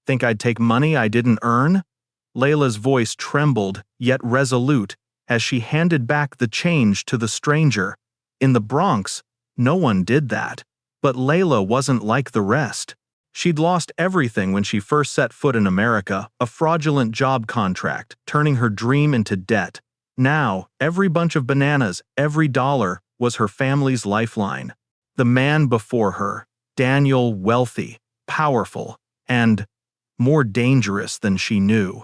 Think I'd take money I didn't earn? Layla's voice trembled, yet resolute, as she handed back the change to the stranger. In the Bronx, no one did that. But Layla wasn't like the rest. She'd lost everything when she first set foot in America, a fraudulent job contract, turning her dream into debt. Now, every bunch of bananas, every dollar, was her family's lifeline. The man before her, Daniel, wealthy, powerful, and more dangerous than she knew.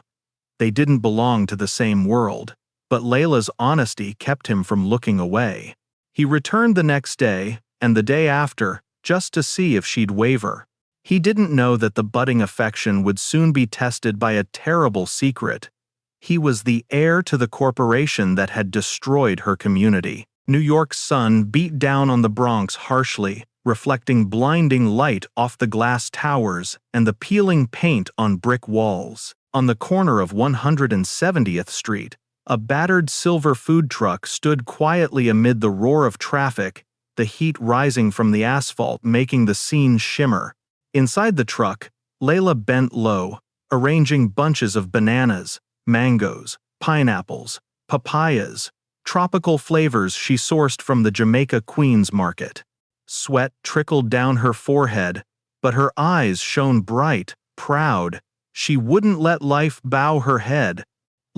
They didn't belong to the same world, but Layla's honesty kept him from looking away. He returned the next day, and the day after, just to see if she'd waver. He didn't know that the budding affection would soon be tested by a terrible secret. He was the heir to the corporation that had destroyed her community. New York's sun beat down on the Bronx harshly, reflecting blinding light off the glass towers and the peeling paint on brick walls. On the corner of 170th Street, a battered silver food truck stood quietly amid the roar of traffic, the heat rising from the asphalt making the scene shimmer. Inside the truck, Layla bent low, arranging bunches of bananas, mangoes, pineapples, papayas, tropical flavors she sourced from the Jamaica Queens market. Sweat trickled down her forehead, but her eyes shone bright, proud. She wouldn't let life bow her head.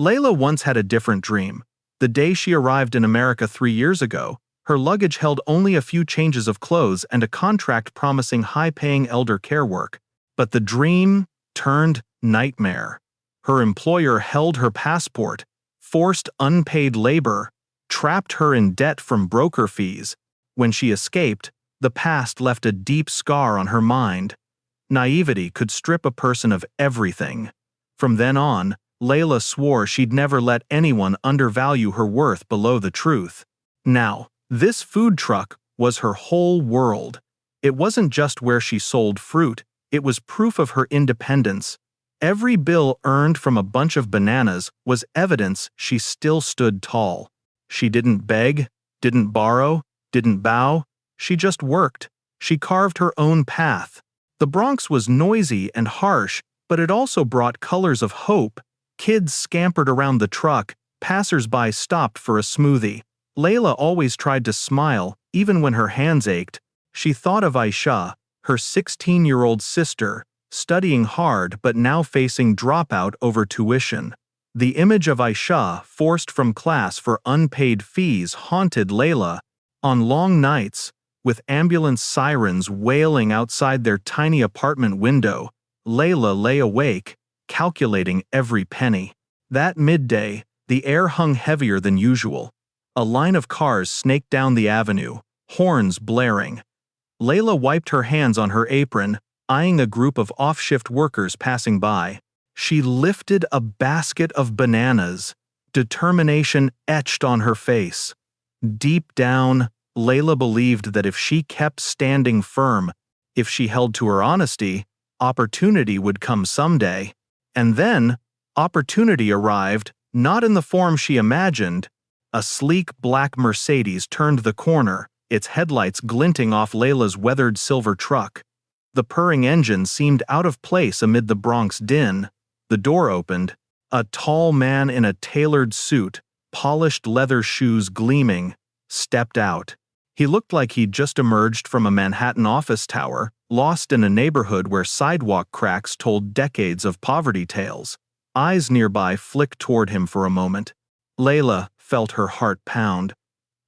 Layla once had a different dream. The day she arrived in America 3 years ago, her luggage held only a few changes of clothes and a contract promising high-paying elder care work. But the dream turned nightmare. Her employer held her passport, forced unpaid labor, trapped her in debt from broker fees. When she escaped, the past left a deep scar on her mind. Naivety could strip a person of everything. From then on, Layla swore she'd never let anyone undervalue her worth below the truth. Now, this food truck was her whole world. It wasn't just where she sold fruit, it was proof of her independence. Every bill earned from a bunch of bananas was evidence she still stood tall. She didn't beg, didn't borrow, didn't bow. She just worked. She carved her own path. The Bronx was noisy and harsh, but it also brought colors of hope. Kids scampered around the truck, passers-by stopped for a smoothie. Layla always tried to smile, even when her hands ached. She thought of Aisha, her 16-year-old sister, studying hard but now facing dropout over tuition. The image of Aisha, forced from class for unpaid fees, haunted Layla. On long nights, with ambulance sirens wailing outside their tiny apartment window, Layla lay awake, calculating every penny. That midday, the air hung heavier than usual. A line of cars snaked down the avenue, horns blaring. Layla wiped her hands on her apron, eyeing a group of off-shift workers passing by. She lifted a basket of bananas, determination etched on her face. Deep down, Layla believed that if she kept standing firm, if she held to her honesty, opportunity would come someday. And then, opportunity arrived, not in the form she imagined. A sleek black Mercedes turned the corner, its headlights glinting off Layla's weathered silver truck. The purring engine seemed out of place amid the Bronx din. The door opened. A tall man in a tailored suit, polished leather shoes gleaming, stepped out. He looked like he'd just emerged from a Manhattan office tower, lost in a neighborhood where sidewalk cracks told decades of poverty tales. Eyes nearby flicked toward him for a moment. Layla felt her heart pound.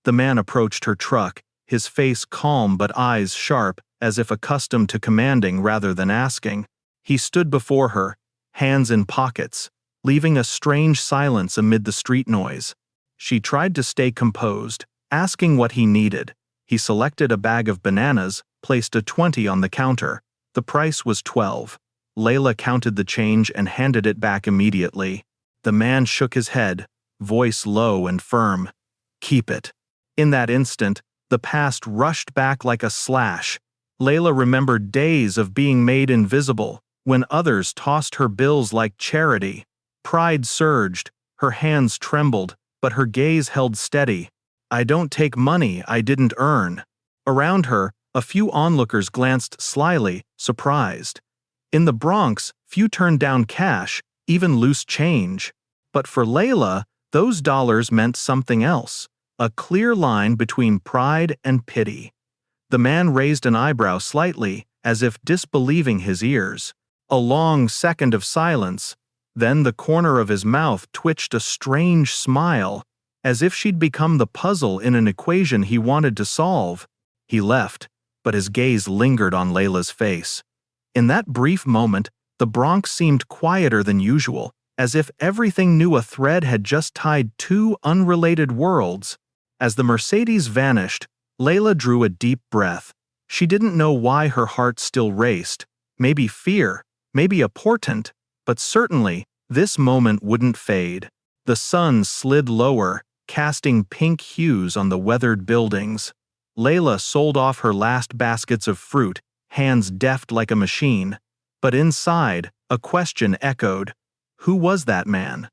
The man approached her truck, his face calm but eyes sharp, as if accustomed to commanding rather than asking. He stood before her, hands in pockets, leaving a strange silence amid the street noise. She tried to stay composed, asking what he needed. He selected a bag of bananas, placed a 20 on the counter. The price was 12. Layla counted the change and handed it back immediately. The man shook his head, voice low and firm. "Keep it." In that instant, the past rushed back like a slash. Layla remembered days of being made invisible, when others tossed her bills like charity. Pride surged, her hands trembled, but her gaze held steady. "I don't take money I didn't earn." Around her, a few onlookers glanced slyly, surprised. In the Bronx, few turned down cash, even loose change. But for Layla, those dollars meant something else, a clear line between pride and pity. The man raised an eyebrow slightly, as if disbelieving his ears. A long second of silence, then the corner of his mouth twitched a strange smile, as if she'd become the puzzle in an equation he wanted to solve. He left, but his gaze lingered on Layla's face. In that brief moment, the Bronx seemed quieter than usual, as if everything knew a thread had just tied two unrelated worlds. As the Mercedes vanished, Layla drew a deep breath. She didn't know why her heart still raced. Maybe fear, maybe a portent, but certainly, this moment wouldn't fade. The sun slid lower, casting pink hues on the weathered buildings. Layla sold off her last baskets of fruit, hands deft like a machine. But inside, a question echoed. Who was that man?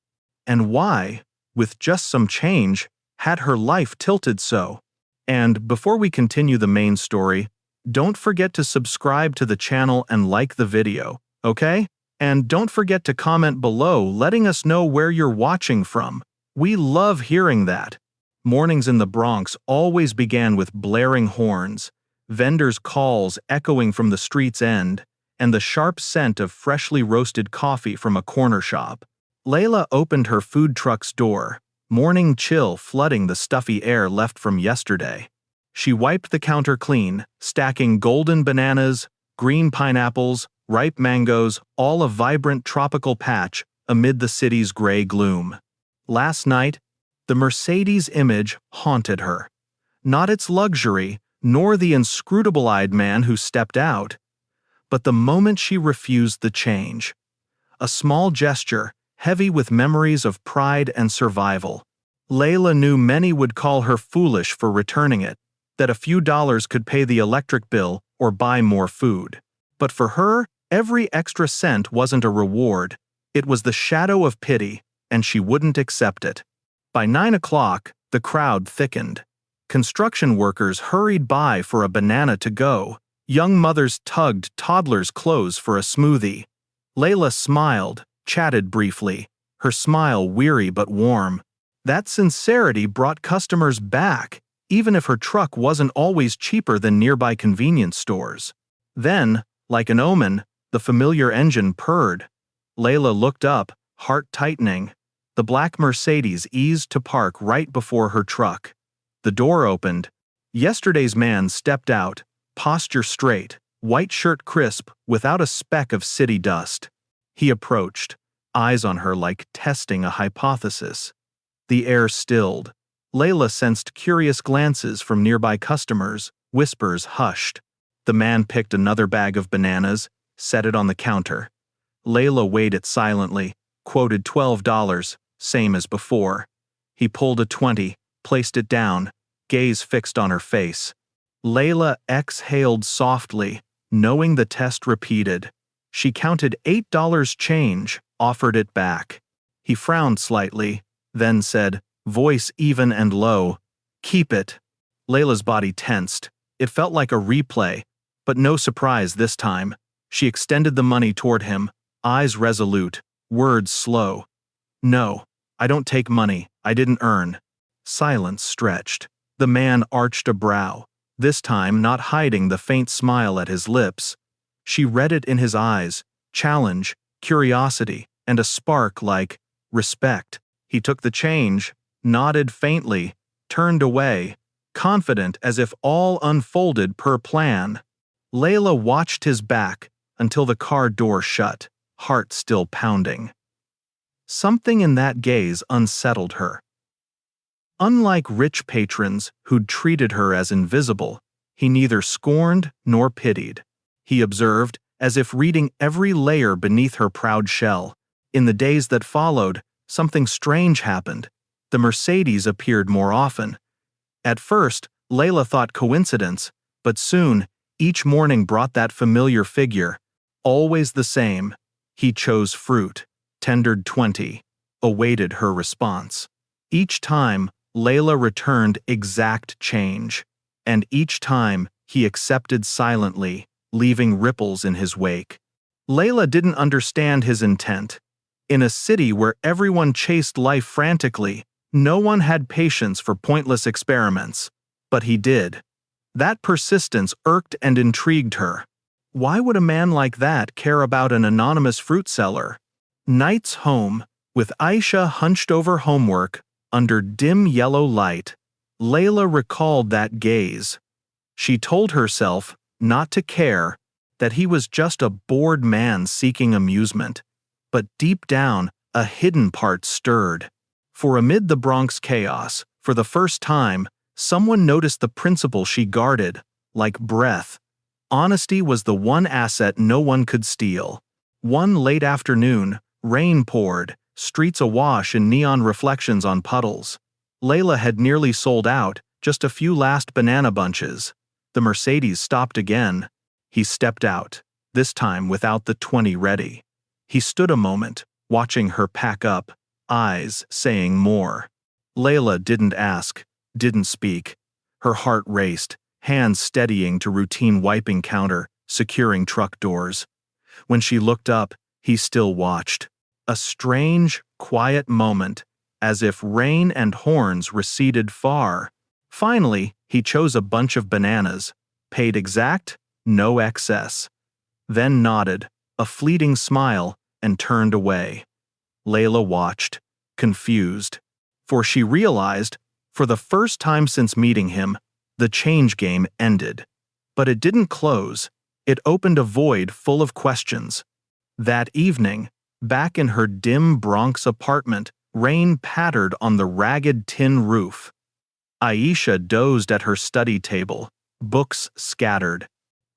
And why, with just some change, had her life tilted so? And before we continue the main story, don't forget to subscribe to the channel and like the video, okay? And don't forget to comment below letting us know where you're watching from. We love hearing that. Mornings in the Bronx always began with blaring horns, vendors' calls echoing from the street's end, and the sharp scent of freshly roasted coffee from a corner shop. Layla opened her food truck's door, morning chill flooding the stuffy air left from yesterday. She wiped the counter clean, stacking golden bananas, green pineapples, ripe mangoes, all a vibrant tropical patch amid the city's gray gloom. Last night, the Mercedes image haunted her. Not its luxury, nor the inscrutable-eyed man who stepped out, but the moment she refused the change. A small gesture, heavy with memories of pride and survival. Layla knew many would call her foolish for returning it, that a few dollars could pay the electric bill or buy more food. But for her, every extra cent wasn't a reward. It was the shadow of pity, and she wouldn't accept it. By 9 o'clock, the crowd thickened. Construction workers hurried by for a banana to go. Young mothers tugged toddlers' clothes for a smoothie. Layla smiled, chatted briefly, her smile weary but warm. That sincerity brought customers back, even if her truck wasn't always cheaper than nearby convenience stores. Then, like an omen, the familiar engine purred. Layla looked up, heart tightening. The black Mercedes eased to park right before her truck. The door opened. Yesterday's man stepped out, posture straight, white shirt crisp, without a speck of city dust. He approached, eyes on her like testing a hypothesis. The air stilled. Layla sensed curious glances from nearby customers, whispers hushed. The man picked another bag of bananas, set it on the counter. Layla weighed it silently, quoted $12, same as before. He pulled a 20, placed it down, gaze fixed on her face. Layla exhaled softly, knowing the test repeated. She counted $8 change, offered it back. He frowned slightly, then said, voice even and low, "Keep it." Layla's body tensed. It felt like a replay, but no surprise this time. She extended the money toward him, eyes resolute, words slow. "No, I don't take money I didn't earn." Silence stretched. The man arched a brow, this time not hiding the faint smile at his lips. She read it in his eyes, challenge, curiosity, and a spark like respect. He took the change, nodded faintly, turned away, confident as if all unfolded per plan. Layla watched his back until the car door shut, heart still pounding. Something in that gaze unsettled her. Unlike rich patrons who'd treated her as invisible, he neither scorned nor pitied. He observed, as if reading every layer beneath her proud shell. In the days that followed, something strange happened. The Mercedes appeared more often. At first, Layla thought coincidence, but soon, each morning brought that familiar figure. Always the same. He chose fruit, tendered 20, awaited her response. Each time, Layla returned exact change, and each time he accepted silently, leaving ripples in his wake. Layla didn't understand his intent. In a city where everyone chased life frantically, no one had patience for pointless experiments. But he did. That persistence irked and intrigued her. Why would a man like that care about an anonymous fruit seller? Nights home, with Aisha hunched over homework, under dim yellow light, Layla recalled that gaze. She told herself not to care, that he was just a bored man seeking amusement. But deep down, a hidden part stirred. For amid the Bronx chaos, for the first time, someone noticed the principle she guarded, like breath. Honesty was the one asset no one could steal. One late afternoon, rain poured, streets awash in neon reflections on puddles. Layla had nearly sold out, just a few last banana bunches. The Mercedes stopped again. He stepped out, this time without the 20 ready. He stood a moment, watching her pack up, eyes saying more. Layla didn't ask, didn't speak. Her heart raced, hands steadying to routine wiping counter, securing truck doors. When she looked up, he still watched. A strange, quiet moment, as if rain and horns receded far. Finally, he chose a bunch of bananas, paid exact, no excess. Then nodded, a fleeting smile, and turned away. Layla watched, confused. For she realized, for the first time since meeting him, the change game ended. But it didn't close. It opened a void full of questions. That evening, back in her dim Bronx apartment, rain pattered on the ragged tin roof. Aisha dozed at her study table, books scattered.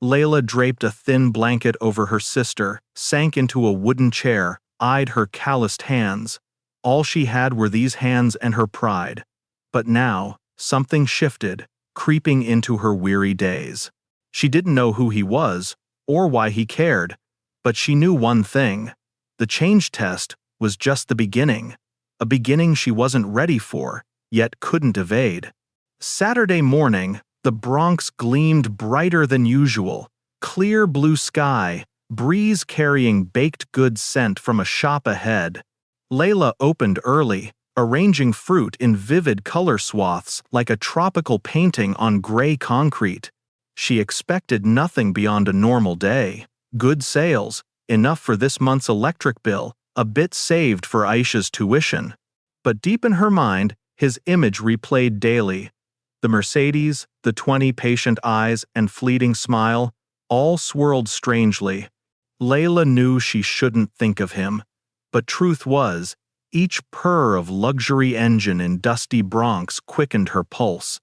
Layla draped a thin blanket over her sister, sank into a wooden chair, eyed her calloused hands. All she had were these hands and her pride. But now, something shifted, creeping into her weary days. She didn't know who he was, or why he cared, but she knew one thing. The change test was just the beginning, a beginning she wasn't ready for, yet couldn't evade. Saturday morning, the Bronx gleamed brighter than usual. Clear blue sky, breeze carrying baked goods scent from a shop ahead. Layla opened early, arranging fruit in vivid color swaths like a tropical painting on gray concrete. She expected nothing beyond a normal day. Good sales, enough for this month's electric bill, a bit saved for Aisha's tuition. But deep in her mind, his image replayed daily. The Mercedes, the 20 patient eyes and fleeting smile, all swirled strangely. Layla knew she shouldn't think of him. But truth was, each purr of luxury engine in dusty Bronx quickened her pulse.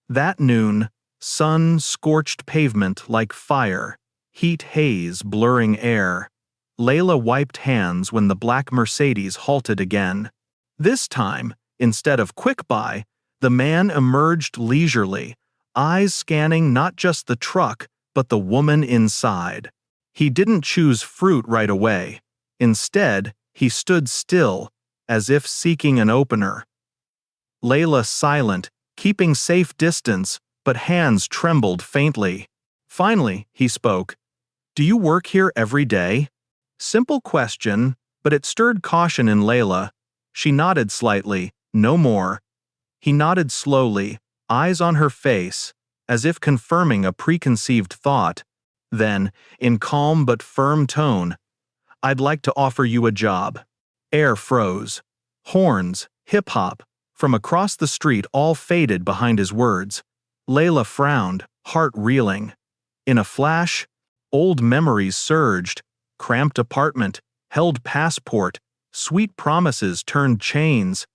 That noon, sun scorched pavement like fire, heat haze blurring air. Layla wiped hands when the black Mercedes halted again. This time, instead of quick buy, the man emerged leisurely, eyes scanning not just the truck, but the woman inside. He didn't choose fruit right away. Instead, he stood still, as if seeking an opener. Layla silent, keeping safe distance, but hands trembled faintly. Finally, he spoke. "Do you work here every day?" Simple question, but it stirred caution in Layla. She nodded slightly, no more. He nodded slowly, eyes on her face, as if confirming a preconceived thought. Then, in calm but firm tone, "I'd like to offer you a job." Air froze. Horns, hip-hop, from across the street all faded behind his words. Layla frowned, heart reeling. In a flash, old memories surged. Cramped apartment, held passport, sweet promises turned chains.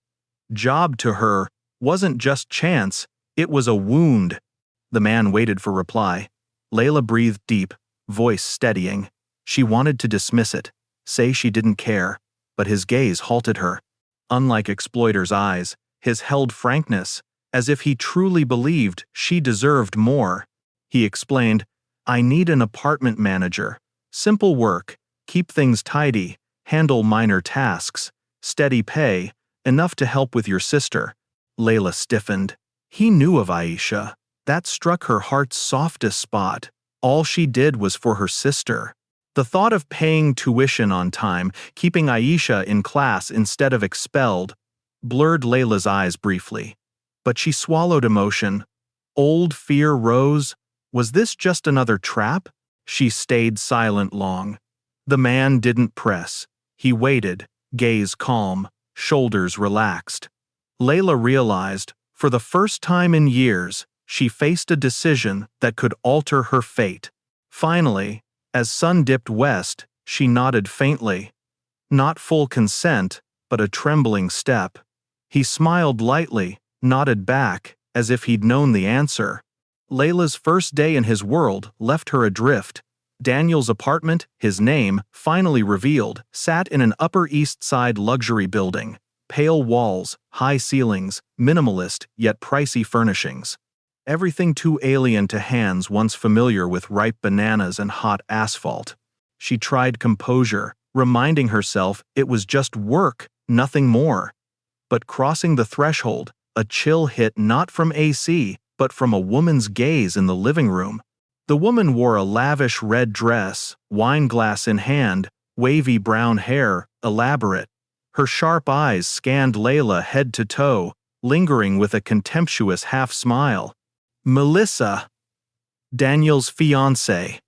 Job to her wasn't just chance, it was a wound. The man waited for reply. Layla breathed deep, voice steadying. She wanted to dismiss it, say she didn't care, but his gaze halted her. Unlike exploiters' eyes, his held frankness, as if he truly believed she deserved more. He explained, "I need an apartment manager. Simple work, keep things tidy, handle minor tasks, steady pay, enough to help with your sister." Layla stiffened. He knew of Aisha. That struck her heart's softest spot. All she did was for her sister. The thought of paying tuition on time, keeping Aisha in class instead of expelled, blurred Layla's eyes briefly. But she swallowed emotion. Old fear rose. Was this just another trap? She stayed silent long. The man didn't press. He waited, gaze calm, shoulders relaxed. Layla realized, for the first time in years, she faced a decision that could alter her fate. Finally, as sun dipped west, she nodded faintly. Not full consent, but a trembling step. He smiled lightly, nodded back, as if he'd known the answer. Layla's first day in his world left her adrift. Daniel's apartment, his name, finally revealed, sat in an Upper East Side luxury building. Pale walls, high ceilings, minimalist yet pricey furnishings. Everything too alien to hands once familiar with ripe bananas and hot asphalt. She tried composure, reminding herself it was just work, nothing more. But crossing the threshold, a chill hit not from AC, but from a woman's gaze in the living room. The woman wore a lavish red dress, wine glass in hand, wavy brown hair, elaborate. Her sharp eyes scanned Layla head to toe, lingering with a contemptuous half-smile. Melissa, Daniel's fiancée.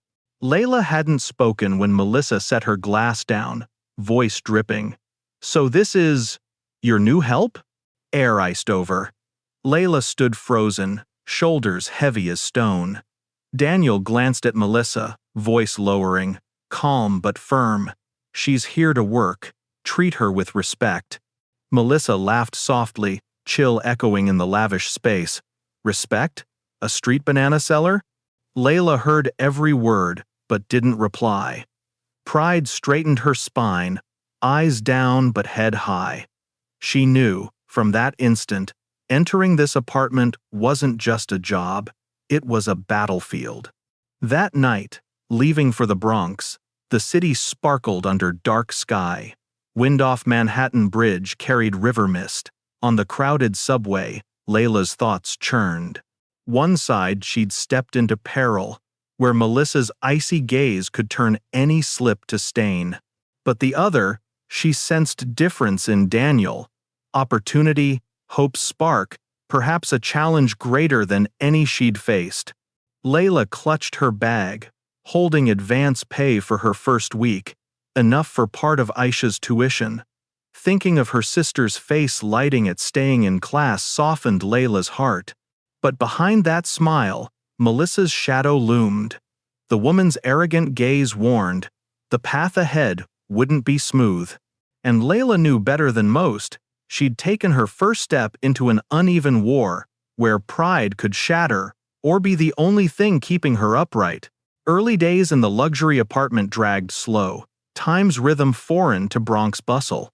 Layla hadn't spoken when Melissa set her glass down, voice dripping. So this is your new help? Air iced over. Layla stood frozen, shoulders heavy as stone. Daniel glanced at Melissa, voice lowering, calm but firm. She's here to work. Treat her with respect. Melissa laughed softly, chill echoing in the lavish space. Respect? A street banana seller? Layla heard every word, but didn't reply. Pride straightened her spine, eyes down but head high. She knew, from that instant, entering this apartment wasn't just a job, it was a battlefield. That night, leaving for the Bronx, the city sparkled under dark sky. Wind off Manhattan Bridge carried river mist. On the crowded subway, Layla's thoughts churned. One side she'd stepped into peril, where Melissa's icy gaze could turn any slip to stain. But the other, she sensed difference in Daniel. Opportunity, hope's spark, perhaps a challenge greater than any she'd faced. Layla clutched her bag, holding advance pay for her first week, enough for part of Aisha's tuition. Thinking of her sister's face lighting at staying in class softened Layla's heart. But behind that smile, Melissa's shadow loomed. The woman's arrogant gaze warned, the path ahead wouldn't be smooth. And Layla knew better than most, she'd taken her first step into an uneven war, where pride could shatter, or be the only thing keeping her upright. Early days in the luxury apartment dragged slow, time's rhythm foreign to Bronx bustle.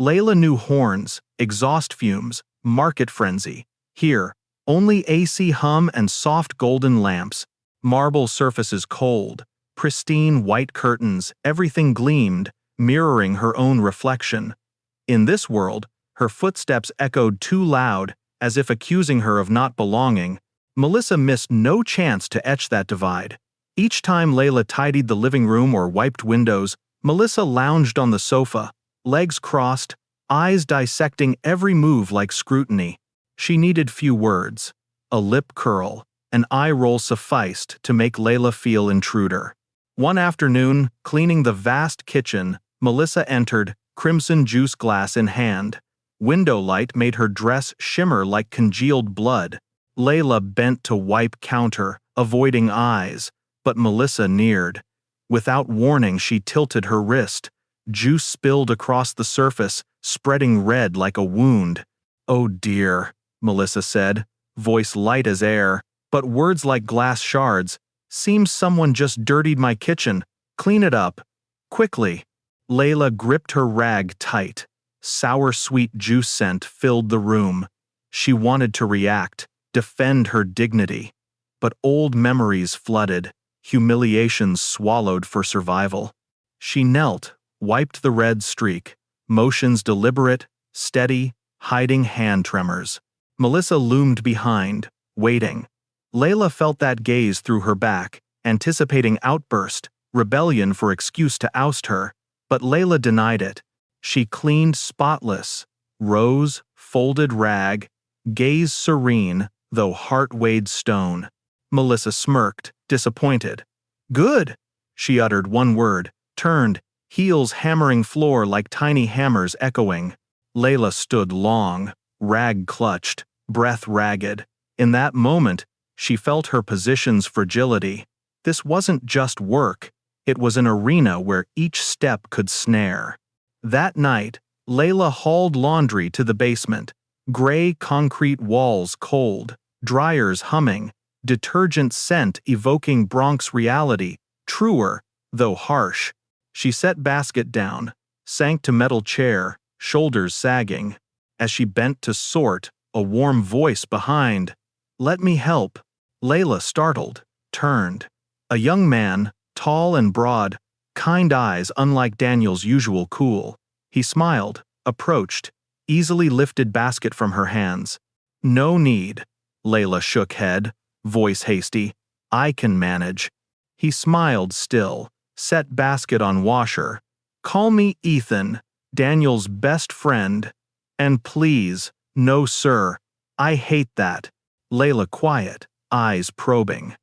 Layla knew horns, exhaust fumes, market frenzy. Here, only AC hum and soft golden lamps, marble surfaces cold, pristine white curtains, everything gleamed, mirroring her own reflection. In this world, her footsteps echoed too loud, as if accusing her of not belonging. Melissa missed no chance to etch that divide. Each time Layla tidied the living room or wiped windows, Melissa lounged on the sofa, legs crossed, eyes dissecting every move like scrutiny. She needed few words. A lip curl, an eye roll sufficed to make Layla feel intruder. One afternoon, cleaning the vast kitchen, Melissa entered, crimson juice glass in hand. Window light made her dress shimmer like congealed blood. Layla bent to wipe counter, avoiding eyes, but Melissa neared. Without warning, she tilted her wrist. Juice spilled across the surface, spreading red like a wound. "Oh dear," Melissa said, voice light as air, but words like glass shards. "Seems someone just dirtied my kitchen. Clean it up. Quickly." Layla gripped her rag tight. Sour-sweet juice scent filled the room. She wanted to react, defend her dignity. But old memories flooded, humiliations swallowed for survival. She knelt, wiped the red streak, motions deliberate, steady, hiding hand tremors. Melissa loomed behind, waiting. Layla felt that gaze through her back, anticipating outburst, rebellion for excuse to oust her, but Layla denied it. She cleaned spotless, rose, folded rag, gaze serene, though heart weighed stone. Melissa smirked, disappointed. Good, she uttered one word, turned, heels hammering floor like tiny hammers echoing. Layla stood long, rag clutched, breath ragged. In that moment, she felt her position's fragility. This wasn't just work, it was an arena where each step could snare. That night, Layla hauled laundry to the basement, gray concrete walls cold, dryers humming, detergent scent evoking Bronx reality, truer, though harsh. She set basket down, sank to metal chair, shoulders sagging. As she bent to sort, a warm voice behind. "Let me help." Layla, startled, turned. A young man, tall and broad, kind eyes unlike Daniel's usual cool. He smiled, approached, easily lifted basket from her hands. "No need." Layla shook head, voice hasty. "I can manage." He smiled still, set basket on washer. "Call me Ethan, Daniel's best friend. And please, no sir, I hate that." Layla quiet, eyes probing.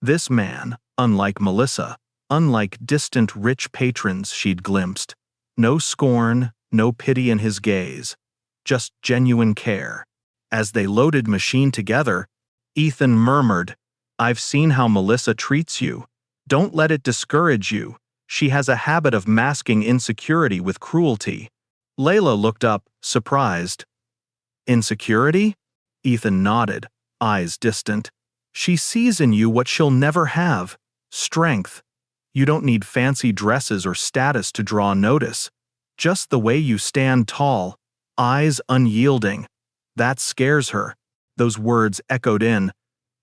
This man, unlike Melissa, unlike distant rich patrons she'd glimpsed. No scorn, no pity in his gaze. Just genuine care. As they loaded machine together, Ethan murmured, "I've seen how Melissa treats you. Don't let it discourage you. She has a habit of masking insecurity with cruelty." Layla looked up, surprised. "Insecurity?" Ethan nodded, eyes distant. "She sees in you what she'll never have. Strength. You don't need fancy dresses or status to draw notice. Just the way you stand tall, eyes unyielding. That scares her." Those words echoed in,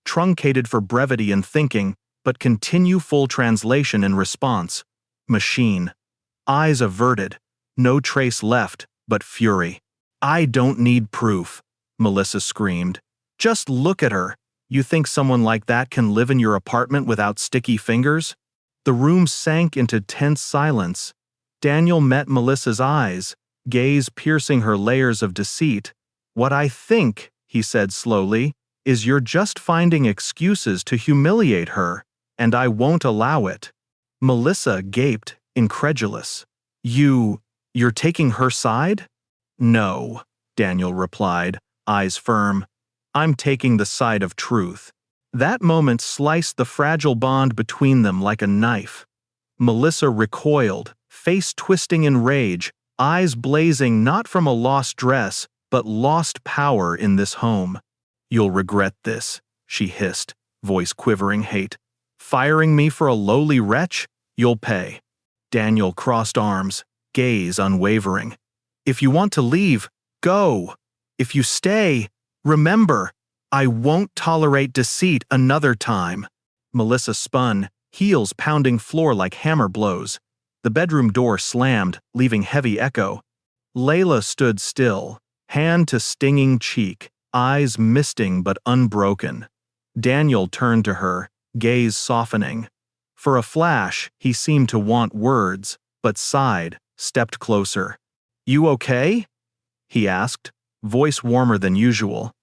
truncated for brevity in thinking, but continue full translation in response. Machine. Eyes averted, no trace left, but fury. "I don't need proof," Melissa screamed. "Just look at her. You think someone like that can live in your apartment without sticky fingers?" The room sank into tense silence. Daniel met Melissa's eyes, gaze piercing her layers of deceit. "What I think," he said slowly, "is you're just finding excuses to humiliate her, and I won't allow it." Melissa gaped, incredulous. You're taking her side?" "No," Daniel replied, eyes firm. "I'm taking the side of truth." That moment sliced the fragile bond between them like a knife. Melissa recoiled, face twisting in rage, eyes blazing not from a lost dress, but lost power in this home. "You'll regret this," she hissed, voice quivering hate. "Firing me for a lowly wretch? You'll pay." Daniel crossed arms, gaze unwavering. "If you want to leave, go. If you stay, remember, I won't tolerate deceit another time." Melissa spun, heels pounding floor like hammer blows. The bedroom door slammed, leaving heavy echo. Layla stood still, hand to stinging cheek, eyes misting but unbroken. Daniel turned to her, gaze softening. For a flash, he seemed to want words, but sighed, stepped closer. "You okay?" he asked, voice warmer than usual.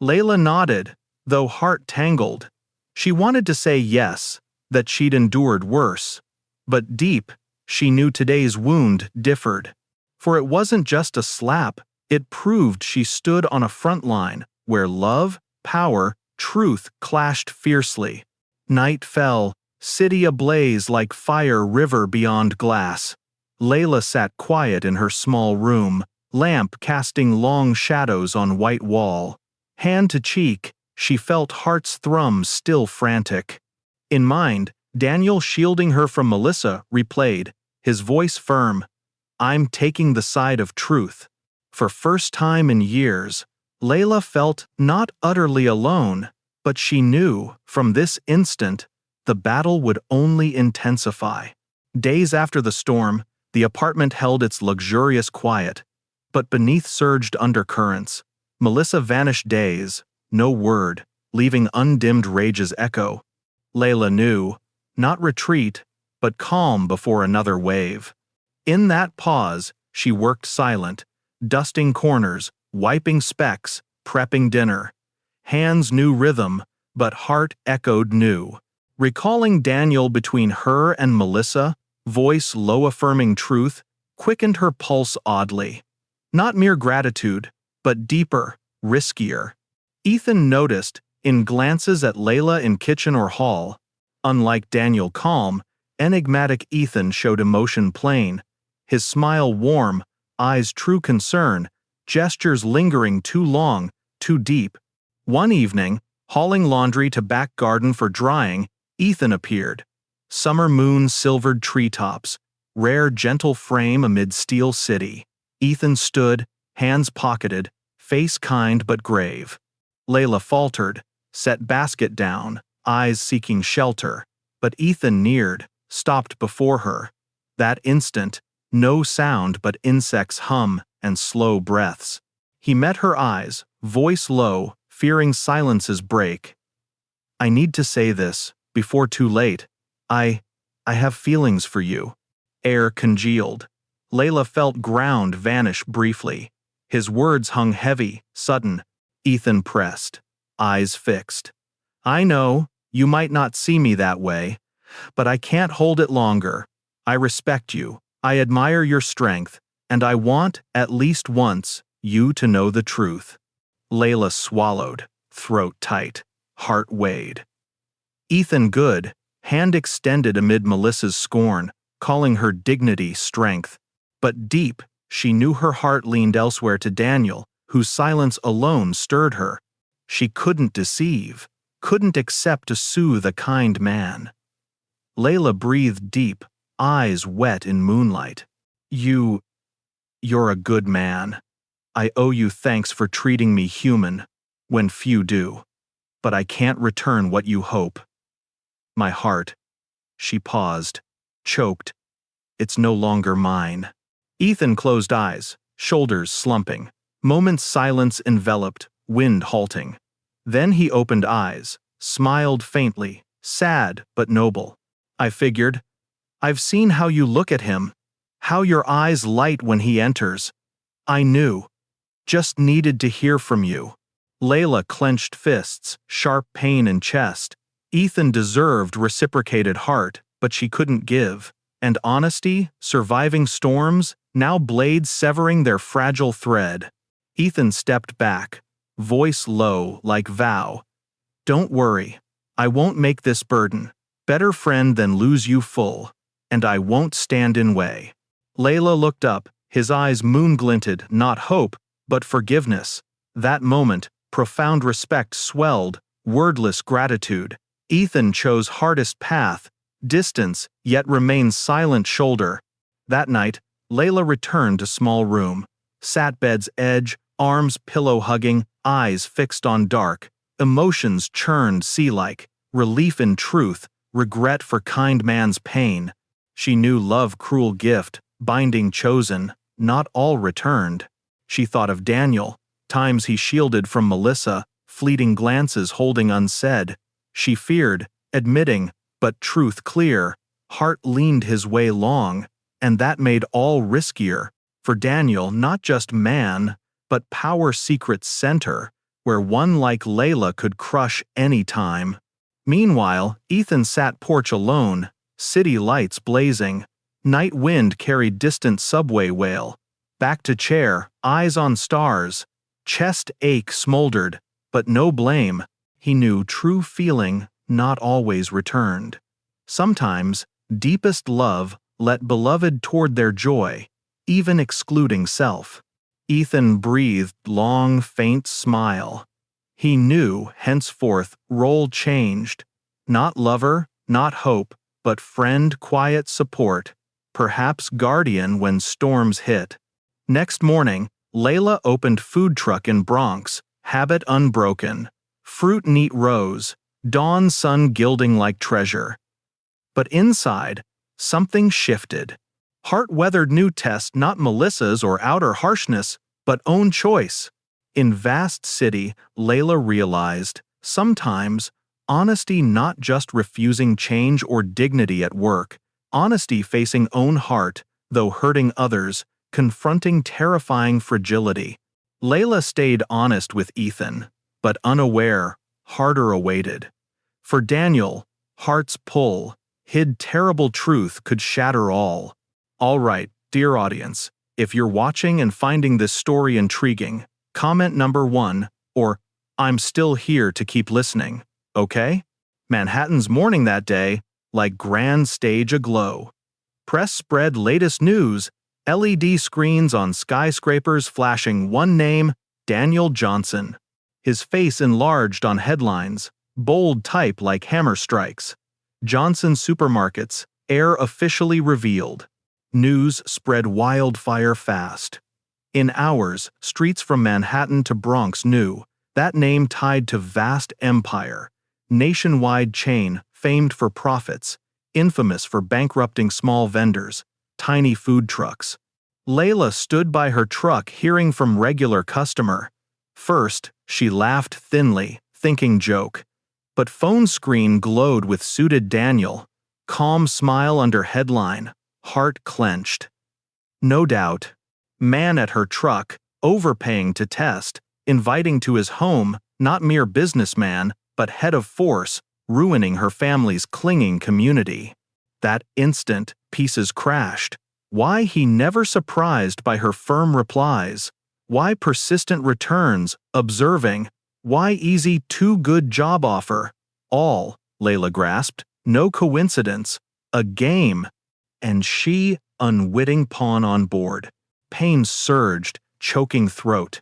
Layla nodded, though heart tangled. She wanted to say yes, that she'd endured worse. But deep, she knew today's wound differed. For it wasn't just a slap, it proved she stood on a front line, where love, power, truth clashed fiercely. Night fell, city ablaze like fire river beyond glass. Layla sat quiet in her small room, lamp casting long shadows on white wall. Hand to cheek, she felt heart's thrum still frantic. In mind, Daniel, shielding her from Melissa, replayed, his voice firm. "I'm taking the side of truth." For first time in years, Layla felt not utterly alone, but she knew, from this instant, the battle would only intensify. Days after the storm, the apartment held its luxurious quiet, but beneath surged undercurrents. Melissa vanished days, no word, leaving undimmed rage's echo. Layla knew, not retreat, but calm before another wave. In that pause, she worked silent, dusting corners, wiping specks, prepping dinner. Hands knew rhythm, but heart echoed new. Recalling Daniel between her and Melissa, voice low affirming truth, quickened her pulse oddly. Not mere gratitude, but deeper, riskier. Ethan noticed, in glances at Layla in kitchen or hall, unlike Daniel calm, enigmatic Ethan showed emotion plain, his smile warm, eyes true concern, gestures lingering too long, too deep. One evening, hauling laundry to back garden for drying, Ethan appeared. Summer moon silvered treetops, rare gentle frame amid steel city. Ethan stood, hands pocketed, face kind but grave. Layla faltered, set basket down, eyes seeking shelter, but Ethan neared, stopped before her. That instant, no sound but insects' hum and slow breaths. He met her eyes, voice low, fearing silence's break. "I need to say this, before too late. I have feelings for you." Air congealed. Layla felt ground vanish briefly. His words hung heavy, sudden. Ethan pressed, eyes fixed. "I know, you might not see me that way, but I can't hold it longer. I respect you, I admire your strength, and I want, at least once, you to know the truth." Layla swallowed, throat tight, heart weighed. Ethan good, hand extended amid Melissa's scorn, calling her dignity strength. But deep, she knew her heart leaned elsewhere to Daniel, whose silence alone stirred her. She couldn't deceive, couldn't accept to soothe a kind man. Layla breathed deep, eyes wet in moonlight. You're a good man. I owe you thanks for treating me human, when few do. But I can't return what you hope. My heart." She paused, choked. "It's no longer mine." Ethan closed eyes, shoulders slumping. Moments silence enveloped, wind halting. Then he opened eyes, smiled faintly, sad but noble. "I figured. I've seen how you look at him, how your eyes light when he enters. I knew. Just needed to hear from you." Layla clenched fists, sharp pain in chest. Ethan deserved reciprocated heart, but she couldn't give. And honesty, surviving storms, now blades severing their fragile thread. Ethan stepped back, voice low like vow. "Don't worry. I won't make this burden. Better friend than lose you full. And I won't stand in way." Layla looked up, his eyes moon-glinted, not hope, but forgiveness. That moment, profound respect swelled, wordless gratitude. Ethan chose hardest path, distance, yet remained silent shoulder. That night, Layla returned to small room. Sat bed's edge, arms pillow-hugging, eyes fixed on dark. Emotions churned sea-like, relief in truth, regret for kind man's pain. She knew love cruel gift, binding chosen, not all returned. She thought of Daniel, times he shielded from Melissa, fleeting glances holding unsaid. She feared, admitting, but truth clear, heart leaned his way long, and that made all riskier. For Daniel, not just man, but power secret center, where one like Layla could crush any time. Meanwhile, Ethan sat porch alone, city lights blazing. Night wind carried distant subway wail. Back to chair, eyes on stars. Chest ache smoldered, but no blame. He knew true feeling not always returned. Sometimes, deepest love let beloved toward their joy, even excluding self. Ethan breathed long, faint smile. He knew, henceforth, role changed. Not lover, not hope, but friend, quiet support, perhaps guardian when storms hit. Next morning, Layla opened food truck in Bronx, habit unbroken. Fruit neat rows, dawn sun gilding like treasure. But inside, something shifted. Heart-weathered new test, not Melissa's or outer harshness, but own choice. In vast city, Layla realized, sometimes, honesty not just refusing change or dignity at work, Honesty facing own heart, though hurting others, confronting terrifying fragility. Layla stayed honest with Ethan, but unaware, harder awaited. For Daniel, heart's pull, hid terrible truth could shatter all. All right, dear audience, if you're watching and finding this story intriguing, comment number 1, or I'm still here to keep listening, okay? Manhattan's morning that day, like grand stage aglow. Press spread latest news, LED screens on skyscrapers flashing one name, Daniel Johnson. His face enlarged on headlines, bold type like hammer strikes. Johnson Supermarkets, heir officially revealed. News spread wildfire fast. In hours, streets from Manhattan to Bronx knew, that name tied to vast empire. Nationwide chain, famed for profits, infamous for bankrupting small vendors, tiny food trucks. Layla stood by her truck hearing from regular customer. First, she laughed thinly, thinking joke. But phone screen glowed with suited Daniel. Calm smile under headline, heart clenched. No doubt. Man at her truck, overpaying to test, inviting to his home, not mere businessman, but head of force, ruining her family's clinging community. That instant, pieces crashed. Why he never surprised by her firm replies? Why persistent returns, observing? Why easy too good job offer? All, Layla grasped, no coincidence, a game. And she, unwitting pawn on board. Pain surged, choking throat.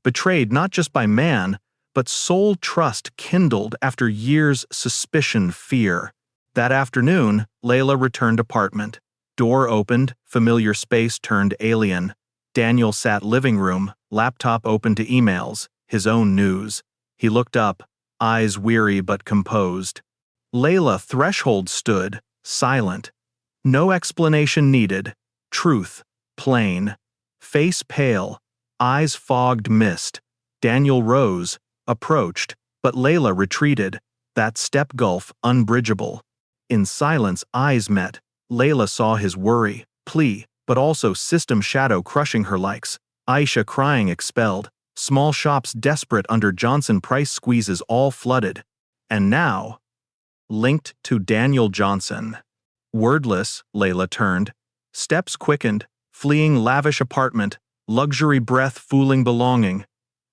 Betrayed not just by man, but soul trust kindled after years' suspicion fear. That afternoon, Layla returned apartment. Door opened, familiar space turned alien. Daniel sat living room, laptop open to emails, his own news. He looked up, eyes weary but composed. Layla threshold stood, silent. No explanation needed. Truth, plain. Face pale, eyes fogged mist. Daniel rose, approached, but Layla retreated. That step gulf unbridgeable. In silence, eyes met. Layla saw his worry, plea, but also system shadow crushing her likes. Aisha crying expelled. Small shops desperate under Johnson price squeezes all flooded. And now, linked to Daniel Johnson. Wordless, Layla turned. Steps quickened, fleeing lavish apartment, luxury breath fooling belonging.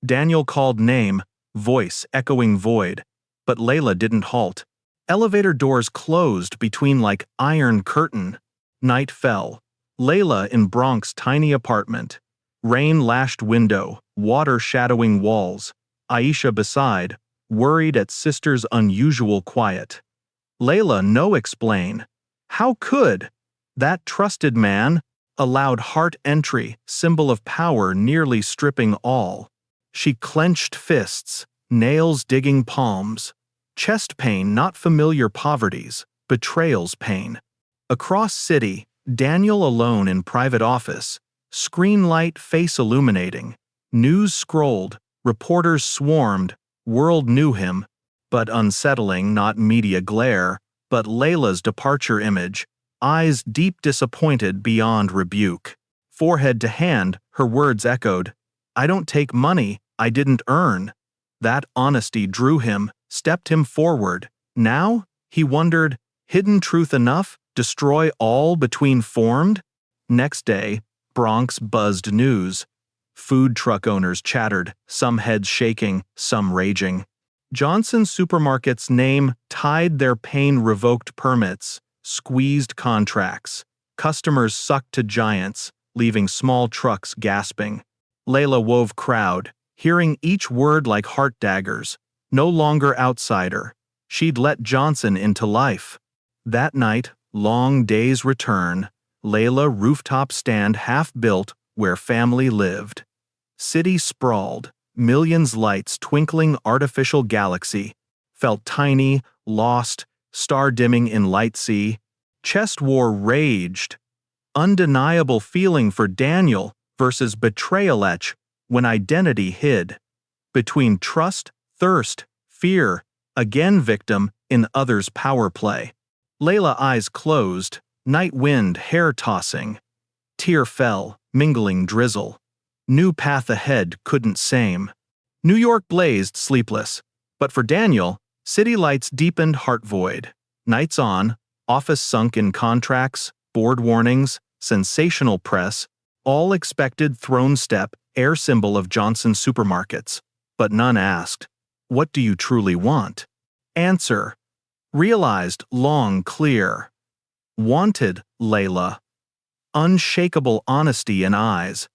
Daniel called name, voice echoing void. But Layla didn't halt. Elevator doors closed between like iron curtain. Night fell. Layla in Bronx tiny apartment. Rain lashed window, water shadowing walls. Aisha beside, worried at sister's unusual quiet. Layla no explain. How could? That trusted man allowed heart entry, symbol of power nearly stripping all. She clenched fists, nails digging palms. Chest pain not familiar poverties, betrayal's pain. Across city, Daniel alone in private office. Screen light face illuminating. News scrolled, reporters swarmed, world knew him. But unsettling not media glare, but Layla's departure image. Eyes deep disappointed beyond rebuke. Forehead to hand, her words echoed. I don't take money I didn't earn. That honesty drew him, stepped him forward. Now, he wondered, hidden truth enough, destroy all between formed? Next day, Bronx buzzed news. Food truck owners chattered, some heads shaking, some raging. Johnson Supermarket's name tied their pain-revoked permits, squeezed contracts. Customers sucked to giants, leaving small trucks gasping. Layla wove crowd, hearing each word like heart daggers. No longer outsider. She'd let Johnson into life. That night, long days return. Layla rooftop stand half-built where family lived. City sprawled, millions lights twinkling artificial galaxy. Felt tiny, lost, star dimming in light sea. Chest war raged. Undeniable feeling for Daniel versus betrayal etch when identity hid. Between trust, thirst, fear, again victim in others' power play. Layla eyes closed, Night wind, hair tossing. Tear fell, mingling drizzle. New path ahead, couldn't same. New York blazed, sleepless. But for Daniel, city lights deepened, heart void. Nights on, office sunk in contracts, board warnings, sensational press, all expected throne step, air symbol of Johnson supermarkets. But none asked, "What do you truly want?" Answer. Realized, long, clear. Wanted, Layla. Unshakable honesty in eyes.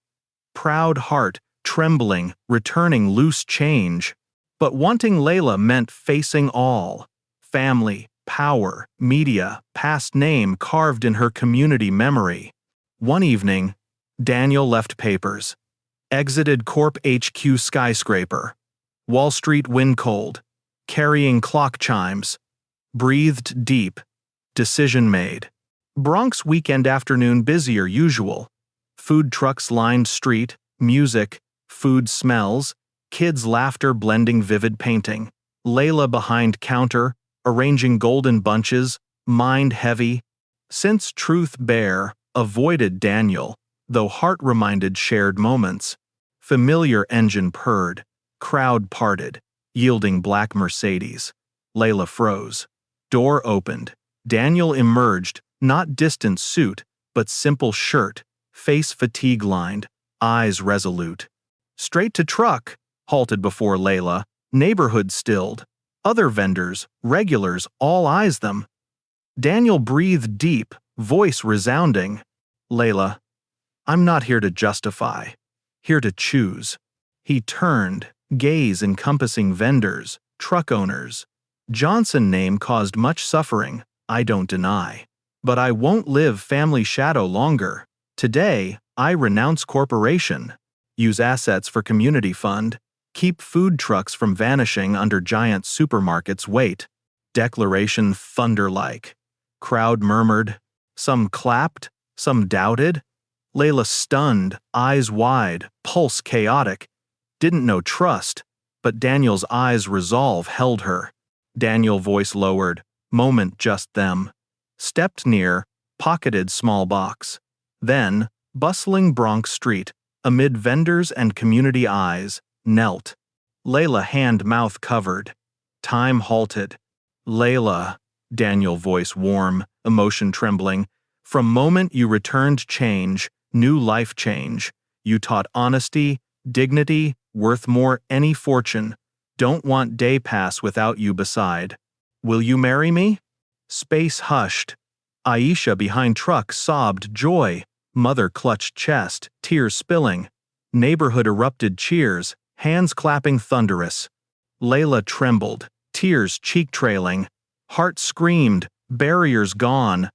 Proud heart, trembling, returning loose change. But wanting Layla meant facing all. Family, power, media, past name carved in her community memory. One evening, Daniel left papers. Exited Corp HQ skyscraper. Wall Street wind cold. Carrying clock chimes. Breathed deep. Decision made. Bronx weekend afternoon busier usual. Food trucks lined street, music, food smells, kids' laughter blending vivid painting. Layla behind counter, arranging golden bunches, mind heavy. Since truth bare, avoided Daniel, though heart reminded shared moments. Familiar engine purred, crowd parted, yielding black Mercedes. Layla froze. Door opened. Daniel emerged, not distant suit, but simple shirt, face fatigue-lined, eyes resolute. Straight to truck, halted before Layla, neighborhood stilled. Other vendors, regulars, all eyes them. Daniel breathed deep, voice resounding. Layla, I'm not here to justify, here to choose. He turned, gaze encompassing vendors, truck owners. Johnson name caused much suffering, I don't deny. But I won't live family shadow longer. Today, I renounce corporation. Use assets for community fund. Keep food trucks from vanishing under giant supermarkets' weight. Declaration thunder-like. Crowd murmured. Some clapped, some doubted. Layla stunned, eyes wide, pulse chaotic. Didn't know trust, but Daniel's eyes' resolve held her. Daniel voice lowered, moment just them. Stepped near, pocketed small box. Then, bustling Bronx Street, amid vendors and community eyes, knelt. Layla hand-mouth covered. Time halted. Layla, Daniel voice warm, emotion trembling. From moment you returned change, new life change. You taught honesty, dignity, worth more any fortune. Don't want day pass without you beside. Will you marry me? Space hushed. Aisha behind truck sobbed joy. Mother clutched chest, tears spilling. Neighborhood erupted cheers, hands clapping thunderous. Layla trembled, tears cheek trailing. Heart screamed, barriers gone.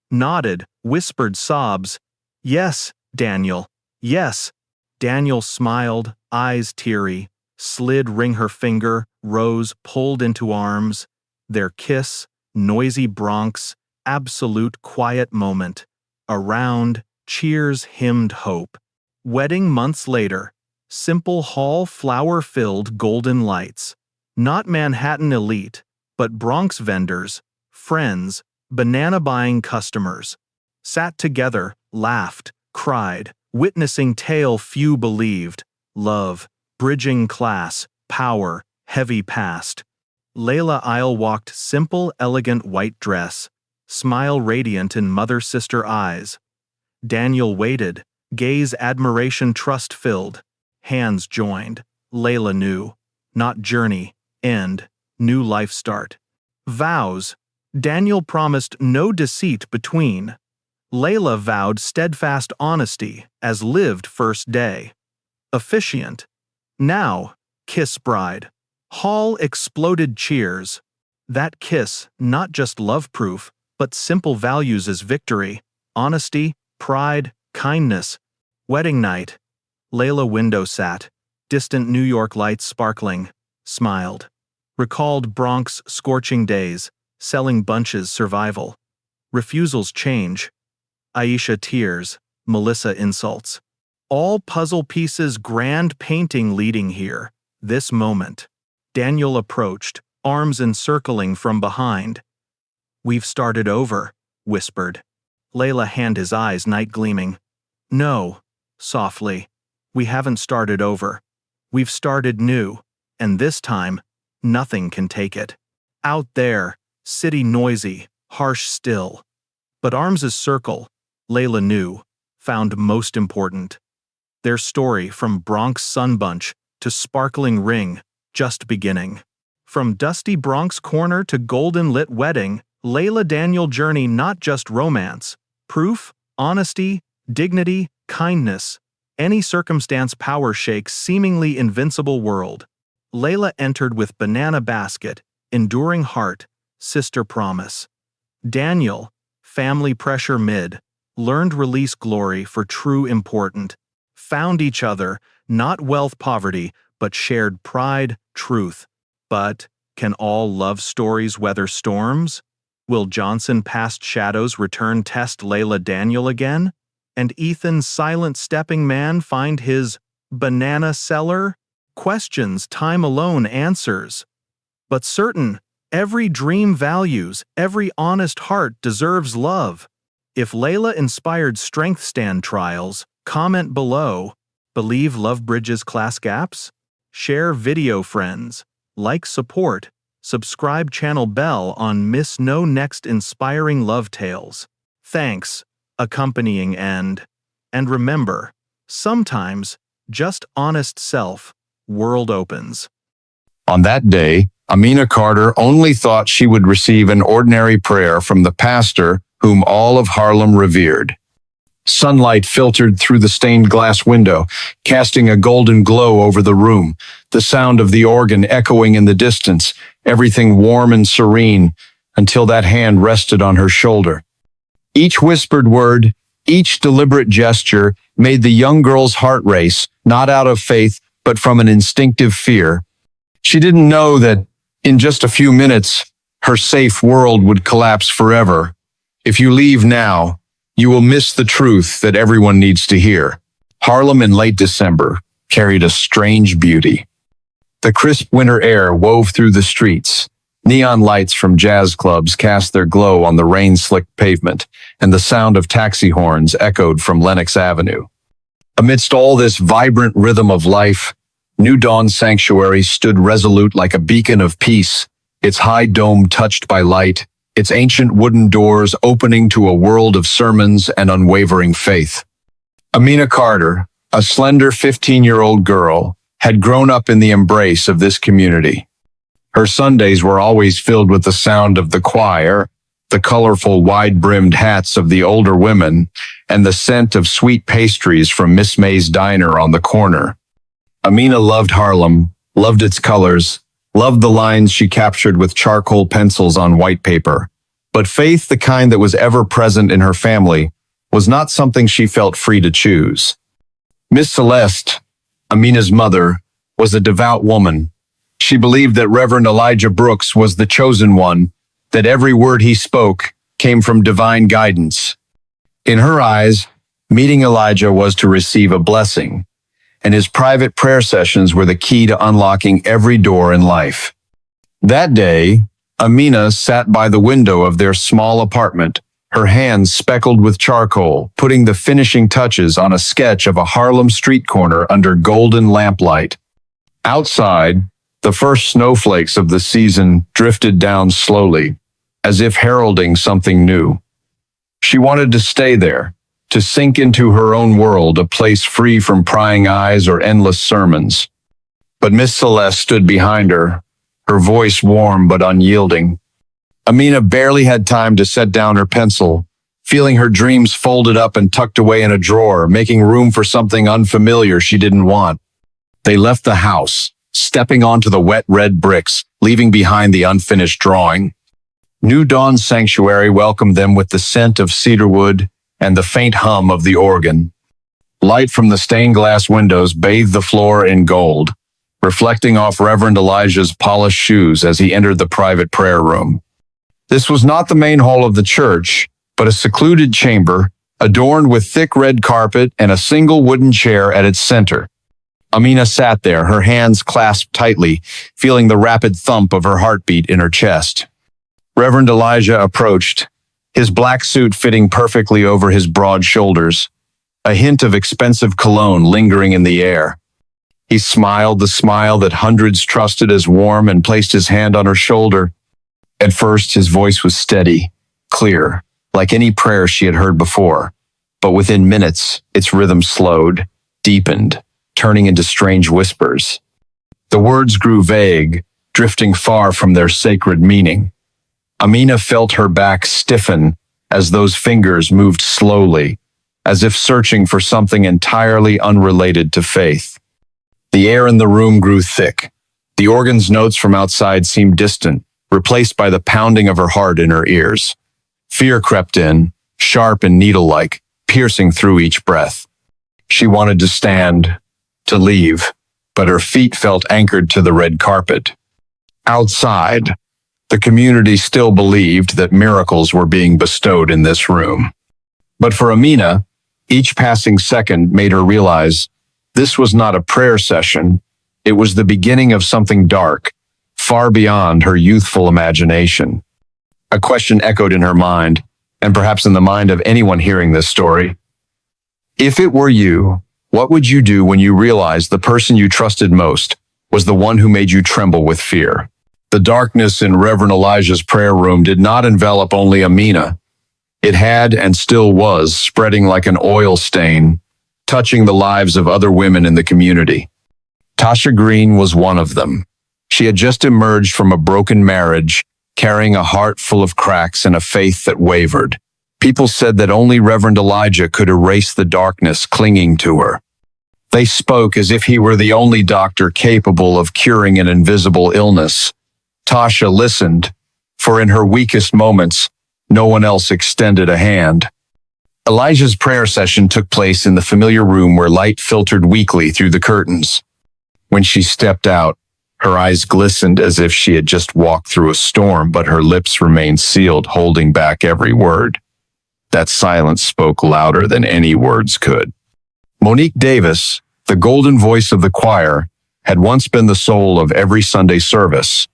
Nodded, whispered sobs. Yes, Daniel. Yes. Daniel smiled, eyes teary. Slid ring her finger, rose, pulled into arms. Their kiss, noisy Bronx, absolute quiet moment. Around, cheers hymned hope. Wedding months later. Simple hall flower-filled golden lights. Not Manhattan elite, but Bronx vendors, friends, banana-buying customers. Sat together, laughed, cried, witnessing tale few believed. Love, bridging class, power, heavy past. Layla aisle walked simple, elegant white dress. Smile radiant in mother-sister eyes. Daniel waited, gaze admiration trust-filled. Hands joined. Layla knew. Not journey, end, new life start. Vows. Daniel promised no deceit between. Layla vowed steadfast honesty as lived first day. Officiant. Now, kiss bride. Hall exploded cheers. That kiss, not just love-proof, but simple values as victory, honesty, pride, kindness. Wedding night. Layla window sat, distant New York lights sparkling, smiled. Recalled Bronx scorching days, selling bunches survival. Refusals change. Aisha tears, Melissa insults. All puzzle pieces grand painting leading here, this moment. Daniel approached, arms encircling from behind. We've started over, whispered. Layla hand his eyes night gleaming. No, softly. We haven't started over. We've started new, and this time, nothing can take it. Out there, city noisy, harsh still. But Arms's circle, Layla knew, found most important. Their story from Bronx Sunbunch to Sparkling Ring, just beginning. From dusty Bronx corner to golden-lit wedding, Layla Daniel journey not just romance. Proof, honesty, dignity, kindness. Any circumstance power shakes seemingly invincible world. Layla entered with banana basket, enduring heart, sister promise. Daniel, family pressure mid, learned release glory for true important. Found each other, not wealth poverty, but shared pride, truth. But, can all love stories weather storms? Will Johnson past shadows return test Layla Daniel again? And Ethan's silent stepping man find his banana cellar? Questions time alone answers. But certain, every dream values, every honest heart deserves love. If Layla inspired strength stand trials, comment below. Believe love bridges class gaps? Share video friends. Like support. Subscribe channel bell on miss no next inspiring love tales. Thanks, accompanying end. And remember, sometimes, just honest self, world opens. On that day, Amina Carter only thought she would receive an ordinary prayer from the pastor whom all of Harlem revered. Sunlight filtered through the stained glass window, casting a golden glow over the room, the sound of the organ echoing in the distance, everything warm and serene, until that hand rested on her shoulder. Each whispered word, each deliberate gesture made the young girl's heart race, not out of faith, but from an instinctive fear. She didn't know that, in just a few minutes, her safe world would collapse forever. If you leave now, you will miss the truth that everyone needs to hear. Harlem in late December carried a strange beauty. The crisp winter air wove through the streets. Neon lights from jazz clubs cast their glow on the rain-slicked pavement, and the sound of taxi horns echoed from Lenox Avenue. Amidst all this vibrant rhythm of life, New Dawn Sanctuary stood resolute like a beacon of peace, its high dome touched by light, its ancient wooden doors opening to a world of sermons and unwavering faith. Amina Carter, a slender 15-year-old girl, had grown up in the embrace of this community. Her Sundays were always filled with the sound of the choir, the colorful wide-brimmed hats of the older women, and the scent of sweet pastries from Miss May's diner on the corner. Amina loved Harlem, loved its colors, loved the lines she captured with charcoal pencils on white paper. But faith, the kind that was ever present in her family, was not something she felt free to choose. Miss Celeste, Amina's mother, was a devout woman. She believed that Reverend Elijah Brooks was the chosen one, that every word he spoke came from divine guidance. In her eyes, meeting Elijah was to receive a blessing, and his private prayer sessions were the key to unlocking every door in life. That day, Amina sat by the window of their small apartment, her hands speckled with charcoal, putting the finishing touches on a sketch of a Harlem street corner under golden lamplight. Outside, the first snowflakes of the season drifted down slowly, as if heralding something new. She wanted to stay there, to sink into her own world, a place free from prying eyes or endless sermons. But Miss Celeste stood behind her, her voice warm but unyielding. Amina barely had time to set down her pencil, feeling her dreams folded up and tucked away in a drawer, making room for something unfamiliar she didn't want. They left the house, stepping onto the wet red bricks, leaving behind the unfinished drawing. New Dawn Sanctuary welcomed them with the scent of cedarwood and the faint hum of the organ. Light from the stained glass windows bathed the floor in gold, reflecting off Reverend Elijah's polished shoes as he entered the private prayer room. This was not the main hall of the church, but a secluded chamber, adorned with thick red carpet and a single wooden chair at its center. Amina sat there, her hands clasped tightly, feeling the rapid thump of her heartbeat in her chest. Reverend Elijah approached, his black suit fitting perfectly over his broad shoulders, a hint of expensive cologne lingering in the air. He smiled the smile that hundreds trusted as warm and placed his hand on her shoulder. At first, his voice was steady, clear, like any prayer she had heard before. But within minutes, its rhythm slowed, deepened, turning into strange whispers. The words grew vague, drifting far from their sacred meaning. Amina felt her back stiffen as those fingers moved slowly, as if searching for something entirely unrelated to faith. The air in the room grew thick. The organ's notes from outside seemed distant, replaced by the pounding of her heart in her ears. Fear crept in, sharp and needle-like, piercing through each breath. She wanted to stand, to leave, but her feet felt anchored to the red carpet. Outside, the community still believed that miracles were being bestowed in this room. But for Amina, each passing second made her realize this was not a prayer session. It was the beginning of something dark, far beyond her youthful imagination. A question echoed in her mind, and perhaps in the mind of anyone hearing this story. If it were you, what would you do when you realized the person you trusted most was the one who made you tremble with fear? The darkness in Reverend Elijah's prayer room did not envelop only Amina. It had and still was spreading like an oil stain, touching the lives of other women in the community. Tasha Green was one of them. She had just emerged from a broken marriage, carrying a heart full of cracks and a faith that wavered. People said that only Reverend Elijah could erase the darkness clinging to her. They spoke as if he were the only doctor capable of curing an invisible illness. Tasha listened, for in her weakest moments, no one else extended a hand. Elijah's prayer session took place in the familiar room where light filtered weakly through the curtains. When she stepped out, her eyes glistened as if she had just walked through a storm, but her lips remained sealed, holding back every word. That silence spoke louder than any words could. Monique Davis, the golden voice of the choir, had once been the soul of every Sunday service.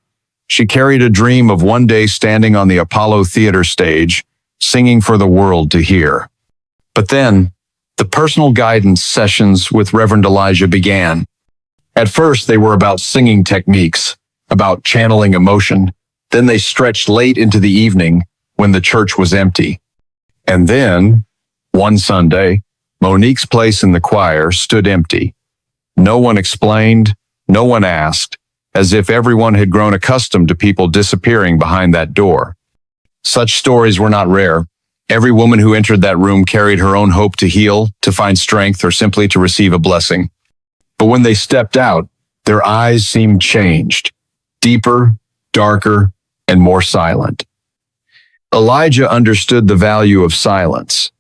She carried a dream of one day standing on the Apollo Theater stage, singing for the world to hear. But then, the personal guidance sessions with Reverend Elijah began. At first, they were about singing techniques, about channeling emotion. Then they stretched late into the evening when the church was empty. And then, one Sunday, Monique's place in the choir stood empty. No one explained, no one asked, as if everyone had grown accustomed to people disappearing behind that door. Such stories were not rare. Every woman who entered that room carried her own hope to heal, to find strength, or simply to receive a blessing. But when they stepped out, their eyes seemed changed, deeper, darker, and more silent. Elijah understood the value of silence.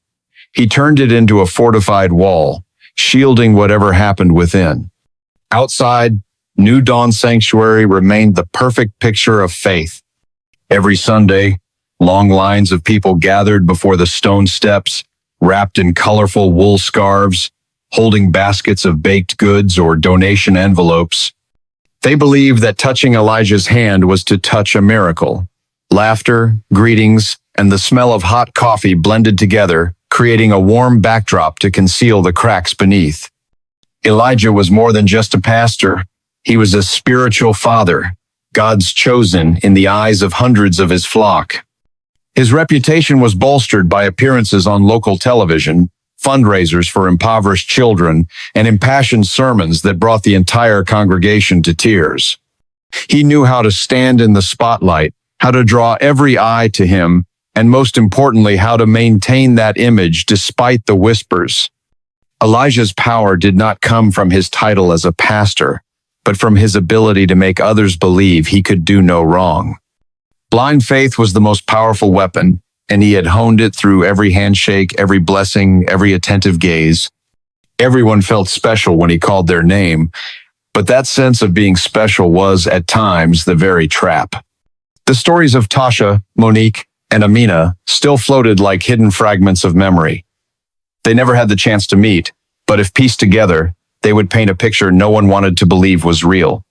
He turned it into a fortified wall, shielding whatever happened within. Outside, New Dawn Sanctuary remained the perfect picture of faith. Every Sunday, long lines of people gathered before the stone steps, wrapped in colorful wool scarves, holding baskets of baked goods or donation envelopes. They believed that touching Elijah's hand was to touch a miracle. Laughter, greetings, and the smell of hot coffee blended together, creating a warm backdrop to conceal the cracks beneath. Elijah was more than just a pastor. He was a spiritual father, God's chosen in the eyes of hundreds of his flock. His reputation was bolstered by appearances on local television, fundraisers for impoverished children, and impassioned sermons that brought the entire congregation to tears. He knew how to stand in the spotlight, how to draw every eye to him, and most importantly, how to maintain that image despite the whispers. Elijah's power did not come from his title as a pastor, but from his ability to make others believe he could do no wrong. Blind faith was the most powerful weapon, and he had honed it through every handshake, every blessing, every attentive gaze. Everyone felt special when he called their name, but that sense of being special was, at times, the very trap. The stories of Tasha, Monique, and Amina still floated like hidden fragments of memory. They never had the chance to meet, but if pieced together, they would paint a picture no one wanted to believe was real.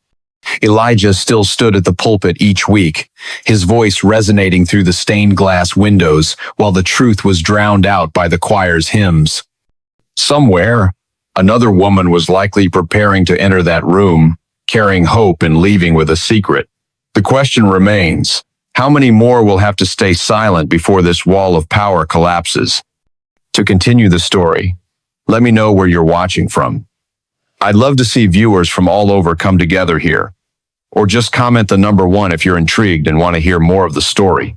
Elijah still stood at the pulpit each week, his voice resonating through the stained glass windows while the truth was drowned out by the choir's hymns. Somewhere, another woman was likely preparing to enter that room, carrying hope and leaving with a secret. The question remains, how many more will have to stay silent before this wall of power collapses? To continue the story, let me know where you're watching from. I'd love to see viewers from all over come together here. Or just comment the number 1 if you're intrigued and want to hear more of the story.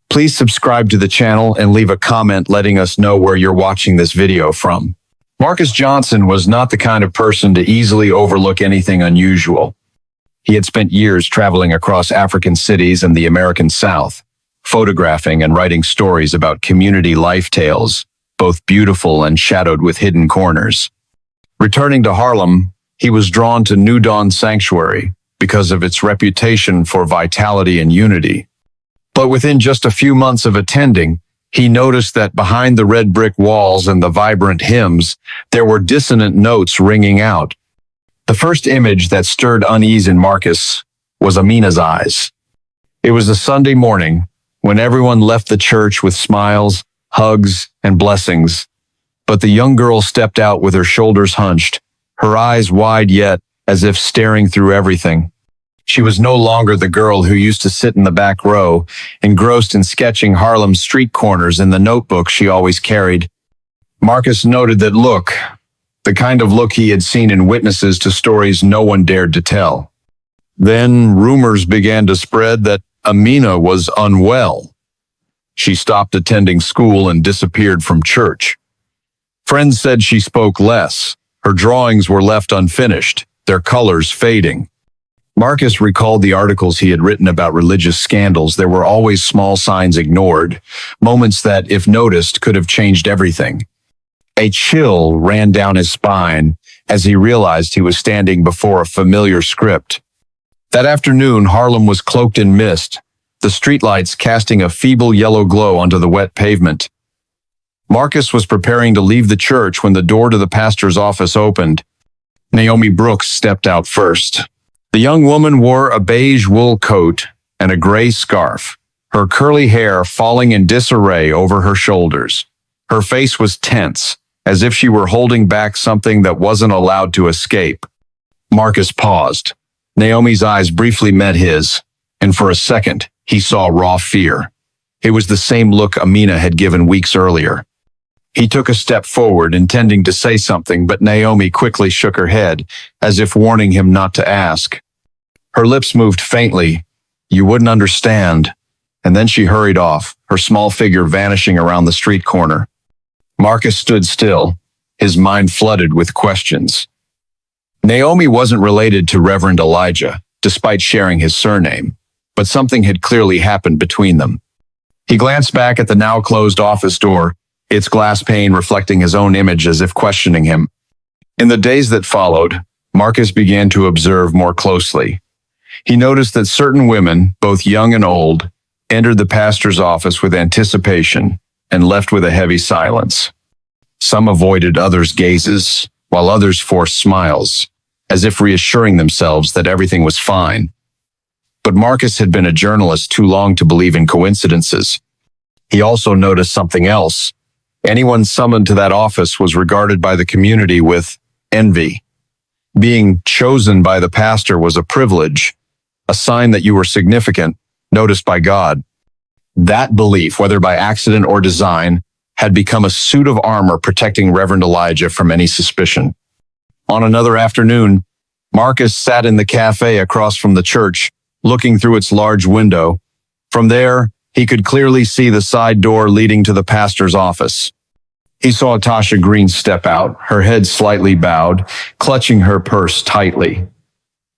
Please subscribe to the channel and leave a comment letting us know where you're watching this video from. Marcus Johnson was not the kind of person to easily overlook anything unusual. He had spent years traveling across African cities and the American South, photographing and writing stories about community life tales, both beautiful and shadowed with hidden corners. Returning to Harlem, he was drawn to New Dawn Sanctuary because of its reputation for vitality and unity. But within just a few months of attending, he noticed that behind the red brick walls and the vibrant hymns, there were dissonant notes ringing out. The first image that stirred unease in Marcus was Amina's eyes. It was a Sunday morning when everyone left the church with smiles, hugs, and blessings. But the young girl stepped out with her shoulders hunched, her eyes wide yet as if staring through everything. She was no longer the girl who used to sit in the back row, engrossed in sketching Harlem's street corners in the notebook she always carried. Marcus noted that look, the kind of look he had seen in witnesses to stories no one dared to tell. Then rumors began to spread that Amina was unwell. She stopped attending school and disappeared from church. Friends said she spoke less. Her drawings were left unfinished, their colors fading. Marcus recalled the articles he had written about religious scandals. There were always small signs ignored, moments that, if noticed, could have changed everything. A chill ran down his spine as he realized he was standing before a familiar script. That afternoon, Harlem was cloaked in mist, the streetlights casting a feeble yellow glow onto the wet pavement. Marcus was preparing to leave the church when the door to the pastor's office opened. Naomi Brooks stepped out first. The young woman wore a beige wool coat and a gray scarf, her curly hair falling in disarray over her shoulders. Her face was tense, as if she were holding back something that wasn't allowed to escape. Marcus paused. Naomi's eyes briefly met his, and for a second, he saw raw fear. It was the same look Amina had given weeks earlier. He took a step forward, intending to say something, but Naomi quickly shook her head, as if warning him not to ask. Her lips moved faintly. You wouldn't understand. And then she hurried off, her small figure vanishing around the street corner. Marcus stood still, his mind flooded with questions. Naomi wasn't related to Reverend Elijah, despite sharing his surname, but something had clearly happened between them. He glanced back at the now closed office door, its glass pane reflecting his own image as if questioning him. In the days that followed, Marcus began to observe more closely. He noticed that certain women, both young and old, entered the pastor's office with anticipation and left with a heavy silence. Some avoided others' gazes, while others forced smiles, as if reassuring themselves that everything was fine. But Marcus had been a journalist too long to believe in coincidences. He also noticed something else. Anyone summoned to that office was regarded by the community with envy. Being chosen by the pastor was a privilege, a sign that you were significant, noticed by God. That belief, whether by accident or design, had become a suit of armor protecting Reverend Elijah from any suspicion. On another afternoon, Marcus sat in the cafe across from the church, looking through its large window. From there, he could clearly see the side door leading to the pastor's office. He saw Tasha Green step out, her head slightly bowed, clutching her purse tightly.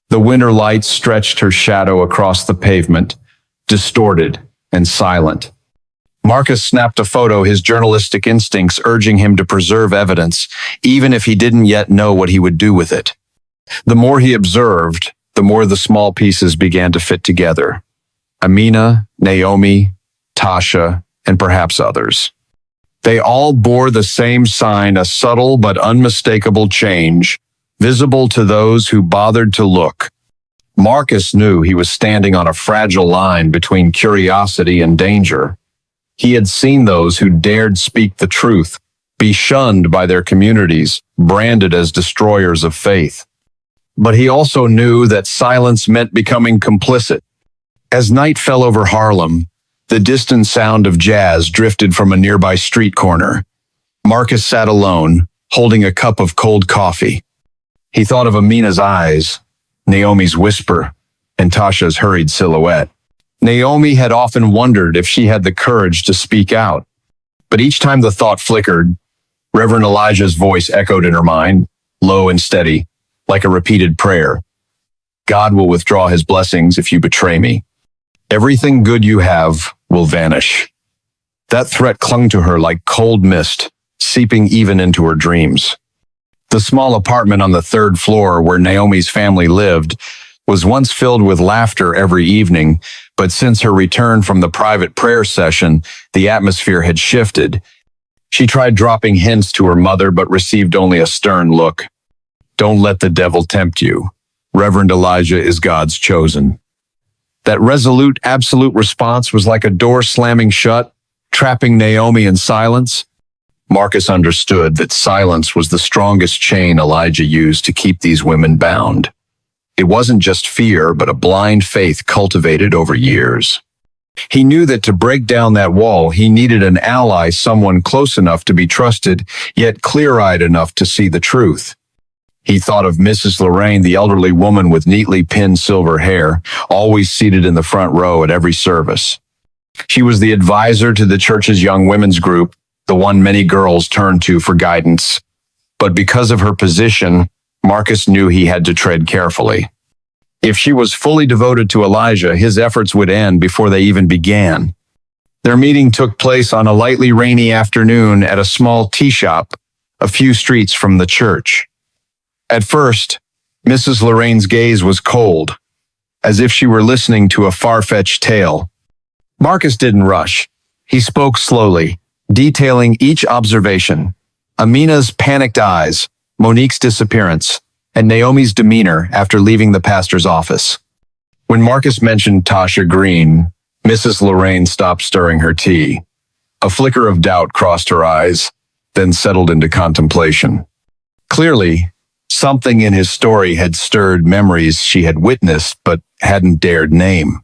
The winter light stretched her shadow across the pavement, distorted and silent. Marcus snapped a photo, his journalistic instincts urging him to preserve evidence, even if he didn't yet know what he would do with it. The more he observed, the more the small pieces began to fit together. Amina, Naomi, Tasha, and perhaps others. They all bore the same sign, a subtle but unmistakable change, visible to those who bothered to look. Marcus knew he was standing on a fragile line between curiosity and danger. He had seen those who dared speak the truth be shunned by their communities, branded as destroyers of faith. But he also knew that silence meant becoming complicit. As night fell over Harlem, the distant sound of jazz drifted from a nearby street corner. Marcus sat alone, holding a cup of cold coffee. He thought of Amina's eyes, Naomi's whisper, and Tasha's hurried silhouette. Naomi had often wondered if she had the courage to speak out. But each time the thought flickered, Reverend Elijah's voice echoed in her mind, low and steady, like a repeated prayer. God will withdraw his blessings if you betray me. Everything good you have will vanish. That threat clung to her like cold mist, seeping even into her dreams. The small apartment on the third floor where Naomi's family lived was once filled with laughter every evening, but since her return from the private prayer session, the atmosphere had shifted. She tried dropping hints to her mother, but received only a stern look. Don't let the devil tempt you. Reverend Elijah is God's chosen. That resolute, absolute response was like a door slamming shut, trapping Naomi in silence. Marcus understood that silence was the strongest chain Elijah used to keep these women bound. It wasn't just fear, but a blind faith cultivated over years. He knew that to break down that wall, he needed an ally, someone close enough to be trusted, yet clear-eyed enough to see the truth. He thought of Mrs. Lorraine, the elderly woman with neatly pinned silver hair, always seated in the front row at every service. She was the advisor to the church's young women's group, the one many girls turned to for guidance. But because of her position, Marcus knew he had to tread carefully. If she was fully devoted to Elijah, his efforts would end before they even began. Their meeting took place on a lightly rainy afternoon at a small tea shop a few streets from the church. At first, Mrs. Lorraine's gaze was cold, as if she were listening to a far-fetched tale. Marcus didn't rush. He spoke slowly, detailing each observation: Amina's panicked eyes, Monique's disappearance, and Naomi's demeanor after leaving the pastor's office. When Marcus mentioned Tasha Green, Mrs. Lorraine stopped stirring her tea. A flicker of doubt crossed her eyes, then settled into contemplation. Clearly, something in his story had stirred memories she had witnessed but hadn't dared name.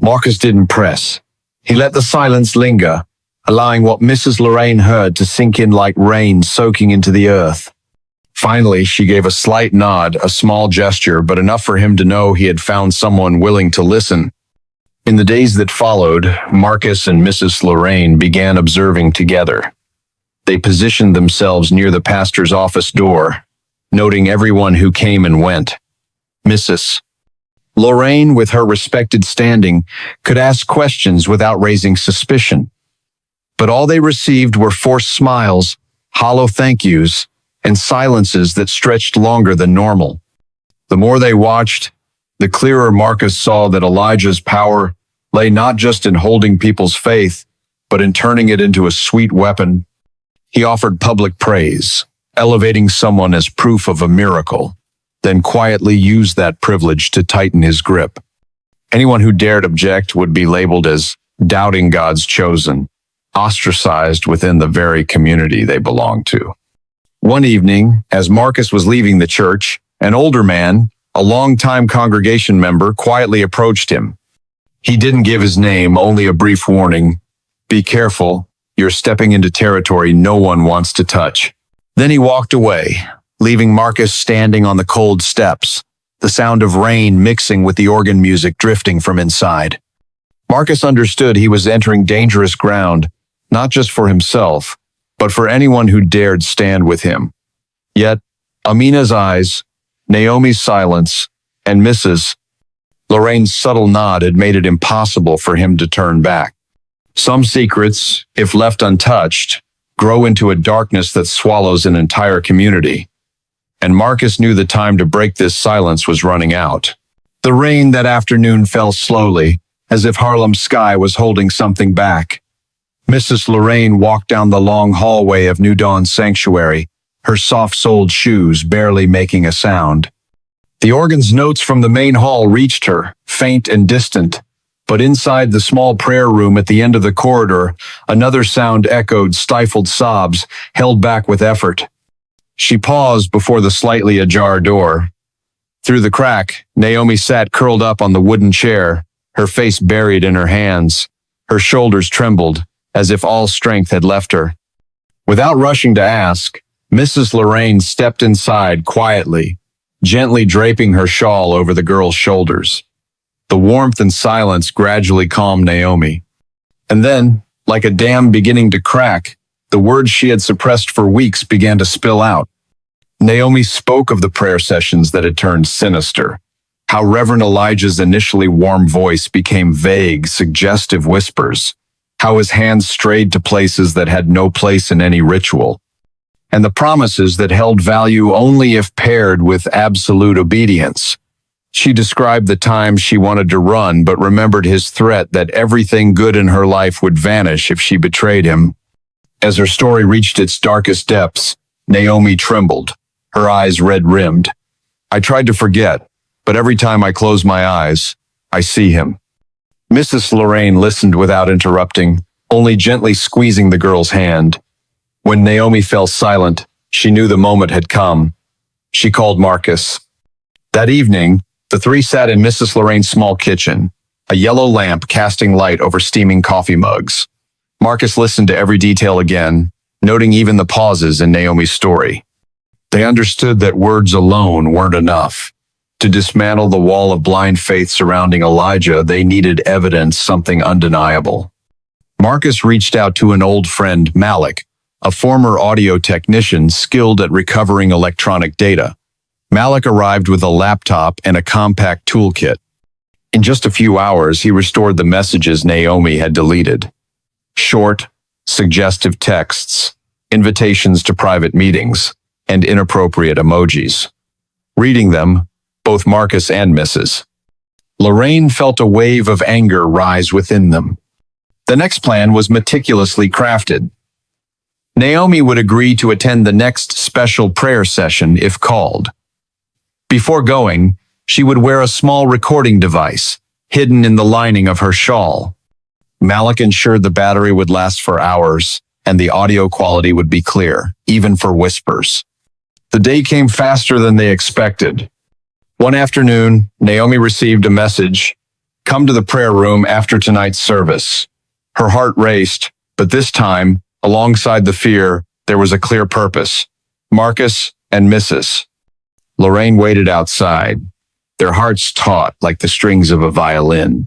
Marcus didn't press. He let the silence linger, allowing what Mrs. Lorraine heard to sink in like rain soaking into the earth. Finally, she gave a slight nod, a small gesture, but enough for him to know he had found someone willing to listen. In the days that followed, Marcus and Mrs. Lorraine began observing together. They positioned themselves near the pastor's office door, noting everyone who came and went. Mrs. Lorraine, with her respected standing, could ask questions without raising suspicion. But all they received were forced smiles, hollow thank yous, and silences that stretched longer than normal. The more they watched, the clearer Marcus saw that Elijah's power lay not just in holding people's faith, but in turning it into a sweet weapon. He offered public praise, elevating someone as proof of a miracle, then quietly used that privilege to tighten his grip. Anyone who dared object would be labeled as doubting God's chosen, ostracized within the very community they belonged to. One evening, as Marcus was leaving the church, an older man, a longtime congregation member, quietly approached him. He didn't give his name, only a brief warning. Be careful, you're stepping into territory no one wants to touch. Then he walked away, leaving Marcus standing on the cold steps, the sound of rain mixing with the organ music drifting from inside. Marcus understood he was entering dangerous ground, not just for himself, but for anyone who dared stand with him. Yet, Amina's eyes, Naomi's silence, and Mrs. Lorraine's subtle nod had made it impossible for him to turn back. Some secrets, if left untouched, grow into a darkness that swallows an entire community. And Marcus knew the time to break this silence was running out. The rain that afternoon fell slowly, as if Harlem's sky was holding something back. Mrs. Lorraine walked down the long hallway of New Dawn's sanctuary, her soft-soled shoes barely making a sound. The organ's notes from the main hall reached her, faint and distant, but inside the small prayer room at the end of the corridor, another sound echoed stifled sobs, held back with effort. She paused before the slightly ajar door. Through the crack, Naomi sat curled up on the wooden chair, her face buried in her hands. Her shoulders trembled, as if all strength had left her. Without rushing to ask, Mrs. Lorraine stepped inside quietly, gently draping her shawl over the girl's shoulders. The warmth and silence gradually calmed Naomi. And then, like a dam beginning to crack, the words she had suppressed for weeks began to spill out. Naomi spoke of the prayer sessions that had turned sinister, how Reverend Elijah's initially warm voice became vague, suggestive whispers, how his hands strayed to places that had no place in any ritual, and the promises that held value only if paired with absolute obedience. She described the times she wanted to run but remembered his threat that everything good in her life would vanish if she betrayed him. As her story reached its darkest depths, Naomi trembled, her eyes red-rimmed. I tried to forget, but every time I close my eyes, I see him. Mrs. Lorraine listened without interrupting, only gently squeezing the girl's hand. When Naomi fell silent, she knew the moment had come. She called Marcus. That evening, the three sat in Mrs. Lorraine's small kitchen, a yellow lamp casting light over steaming coffee mugs. Marcus listened to every detail again, noting even the pauses in Naomi's story. They understood that words alone weren't enough. To dismantle the wall of blind faith surrounding Elijah, they needed evidence, something undeniable. Marcus reached out to an old friend, Malik, a former audio technician skilled at recovering electronic data. Malik arrived with a laptop and a compact toolkit. In just a few hours, he restored the messages Naomi had deleted. Short, suggestive texts, invitations to private meetings, and inappropriate emojis. Reading them, both Marcus and Mrs. Lorraine felt a wave of anger rise within them. The next plan was meticulously crafted. Naomi would agree to attend the next special prayer session if called. Before going, she would wear a small recording device, hidden in the lining of her shawl. Malik ensured the battery would last for hours, and the audio quality would be clear, even for whispers. The day came faster than they expected. One afternoon, Naomi received a message, "Come to the prayer room after tonight's service." Her heart raced, but this time, alongside the fear, there was a clear purpose. Marcus and Mrs. Lorraine waited outside, their hearts taut like the strings of a violin.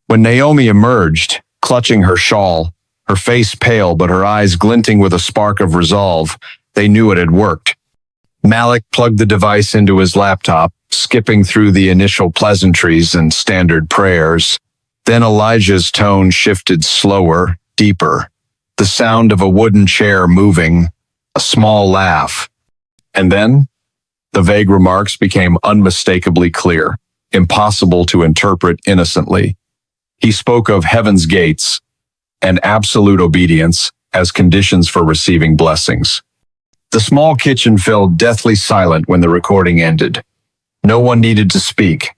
When Naomi emerged, clutching her shawl, her face pale but her eyes glinting with a spark of resolve, they knew it had worked. Malik plugged the device into his laptop, skipping through the initial pleasantries and standard prayers. Then Elijah's tone shifted slower, deeper. The sound of a wooden chair moving, a small laugh. And then, the vague remarks became unmistakably clear, impossible to interpret innocently. He spoke of heaven's gates and absolute obedience as conditions for receiving blessings. The small kitchen fell deathly silent when the recording ended. No one needed to speak.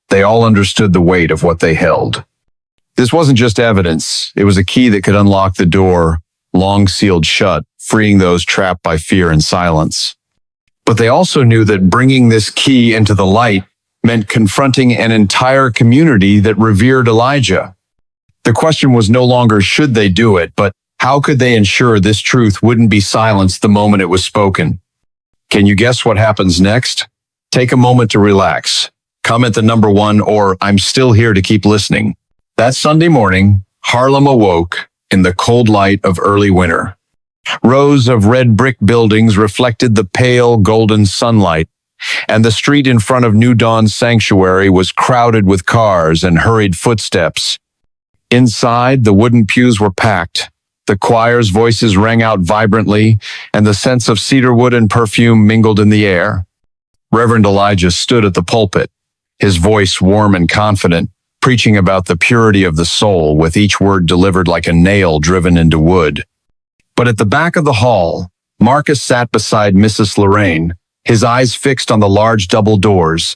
They all understood the weight of what they held. This wasn't just evidence. It was a key that could unlock the door, long sealed shut, freeing those trapped by fear and silence. But they also knew that bringing this key into the light meant confronting an entire community that revered Elijah. The question was no longer should they do it, but how could they ensure this truth wouldn't be silenced the moment it was spoken? Can you guess what happens next? Take a moment to relax. Comment the number 1 or "I'm still here to keep listening." That Sunday morning, Harlem awoke in the cold light of early winter. Rows of red brick buildings reflected the pale golden sunlight, and the street in front of New Dawn Sanctuary was crowded with cars and hurried footsteps. Inside, the wooden pews were packed. The choir's voices rang out vibrantly, and the scents of cedarwood and perfume mingled in the air. Reverend Elijah stood at the pulpit, his voice warm and confident, preaching about the purity of the soul, with each word delivered like a nail driven into wood. But at the back of the hall, Marcus sat beside Mrs. Lorraine, his eyes fixed on the large double doors,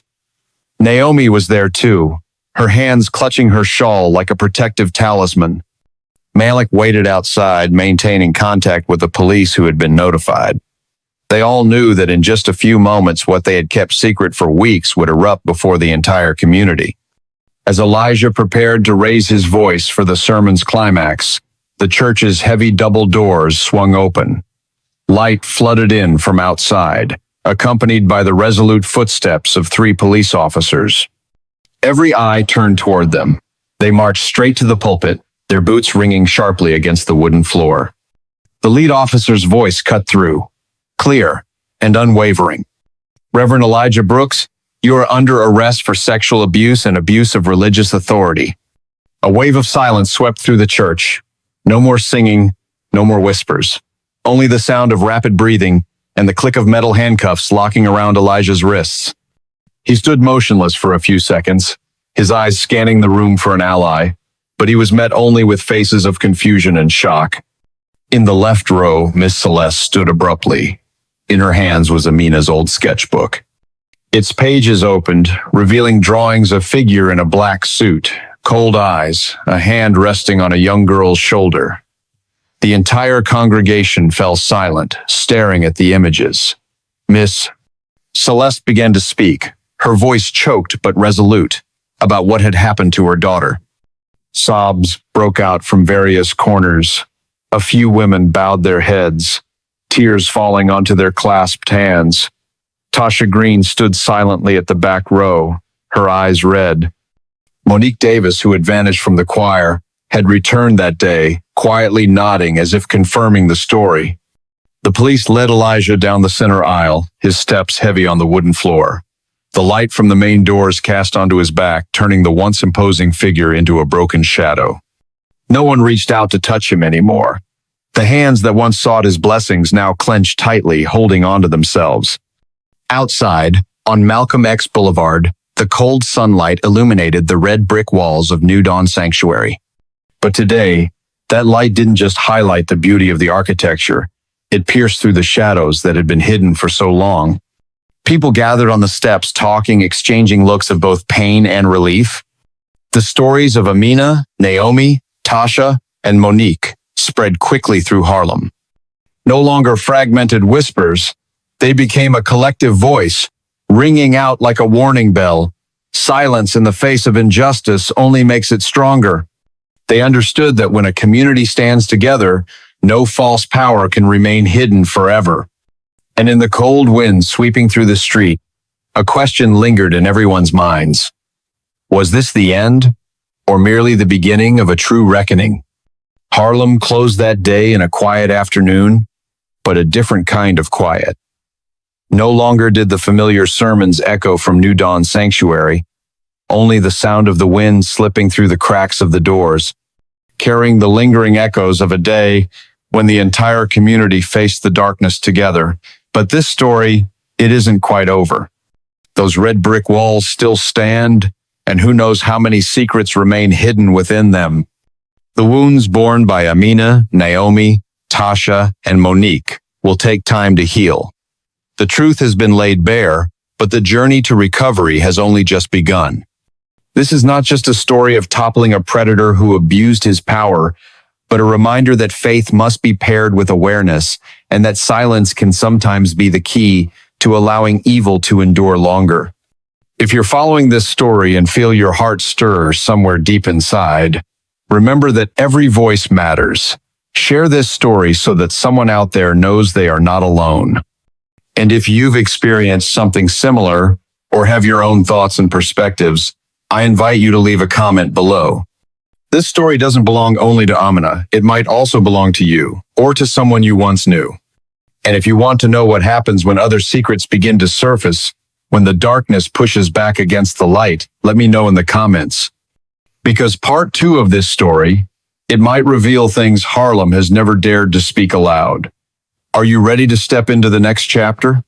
Naomi was there too, her hands clutching her shawl like a protective talisman. Malik waited outside, maintaining contact with the police who had been notified. They all knew that in just a few moments what they had kept secret for weeks would erupt before the entire community. As Elijah prepared to raise his voice for the sermon's climax, the church's heavy double doors swung open. Light flooded in from outside, accompanied by the resolute footsteps of 3 police officers. Every eye turned toward them. They marched straight to the pulpit, their boots ringing sharply against the wooden floor. The lead officer's voice cut through, clear and unwavering. "Reverend Elijah Brooks, you are under arrest for sexual abuse and abuse of religious authority." A wave of silence swept through the church. No more singing, no more whispers. Only the sound of rapid breathing and the click of metal handcuffs locking around Elijah's wrists. He stood motionless for a few seconds, his eyes scanning the room for an ally, but he was met only with faces of confusion and shock. In the left row, Miss Celeste stood abruptly. In her hands was Amina's old sketchbook. Its pages opened, revealing drawings of a figure in a black suit, cold eyes, a hand resting on a young girl's shoulder. The entire congregation fell silent, staring at the images. Miss Celeste began to speak, her voice choked but resolute, about what had happened to her daughter. Sobs broke out from various corners. A few women bowed their heads, tears falling onto their clasped hands. Tasha Green stood silently at the back row, her eyes red. Monique Davis, who had vanished from the choir, had returned that day, quietly nodding as if confirming the story. The police led Elijah down the center aisle, his steps heavy on the wooden floor. The light from the main doors cast onto his back, turning the once imposing figure into a broken shadow. No one reached out to touch him anymore. The hands that once sought his blessings now clenched tightly, holding onto themselves. Outside, on Malcolm X Boulevard, the cold sunlight illuminated the red brick walls of New Dawn Sanctuary. But today, that light didn't just highlight the beauty of the architecture, it pierced through the shadows that had been hidden for so long. People gathered on the steps, talking, exchanging looks of both pain and relief. The stories of Amina, Naomi, Tasha, and Monique spread quickly through Harlem. No longer fragmented whispers, they became a collective voice, ringing out like a warning bell. Silence in the face of injustice only makes it stronger. They understood that when a community stands together, no false power can remain hidden forever. And in the cold wind sweeping through the street, a question lingered in everyone's minds. Was this the end, or merely the beginning of a true reckoning? Harlem closed that day in a quiet afternoon, but a different kind of quiet. No longer did the familiar sermons echo from New Dawn Sanctuary, only the sound of the wind slipping through the cracks of the doors, carrying the lingering echoes of a day when the entire community faced the darkness together. But this story, it isn't quite over. Those red brick walls still stand, and who knows how many secrets remain hidden within them. The wounds borne by Amina, Naomi, Tasha, and Monique will take time to heal. The truth has been laid bare, but the journey to recovery has only just begun. This is not just a story of toppling a predator who abused his power, but a reminder that faith must be paired with awareness, and that silence can sometimes be the key to allowing evil to endure longer. If you're following this story and feel your heart stir somewhere deep inside, remember that every voice matters. Share this story so that someone out there knows they are not alone. And if you've experienced something similar or have your own thoughts and perspectives, I invite you to leave a comment below. This story doesn't belong only to Amina. It might also belong to you or to someone you once knew. And if you want to know what happens when other secrets begin to surface, when the darkness pushes back against the light, let me know in the comments. Because part 2 of this story, it might reveal things Harlem has never dared to speak aloud. Are you ready to step into the next chapter?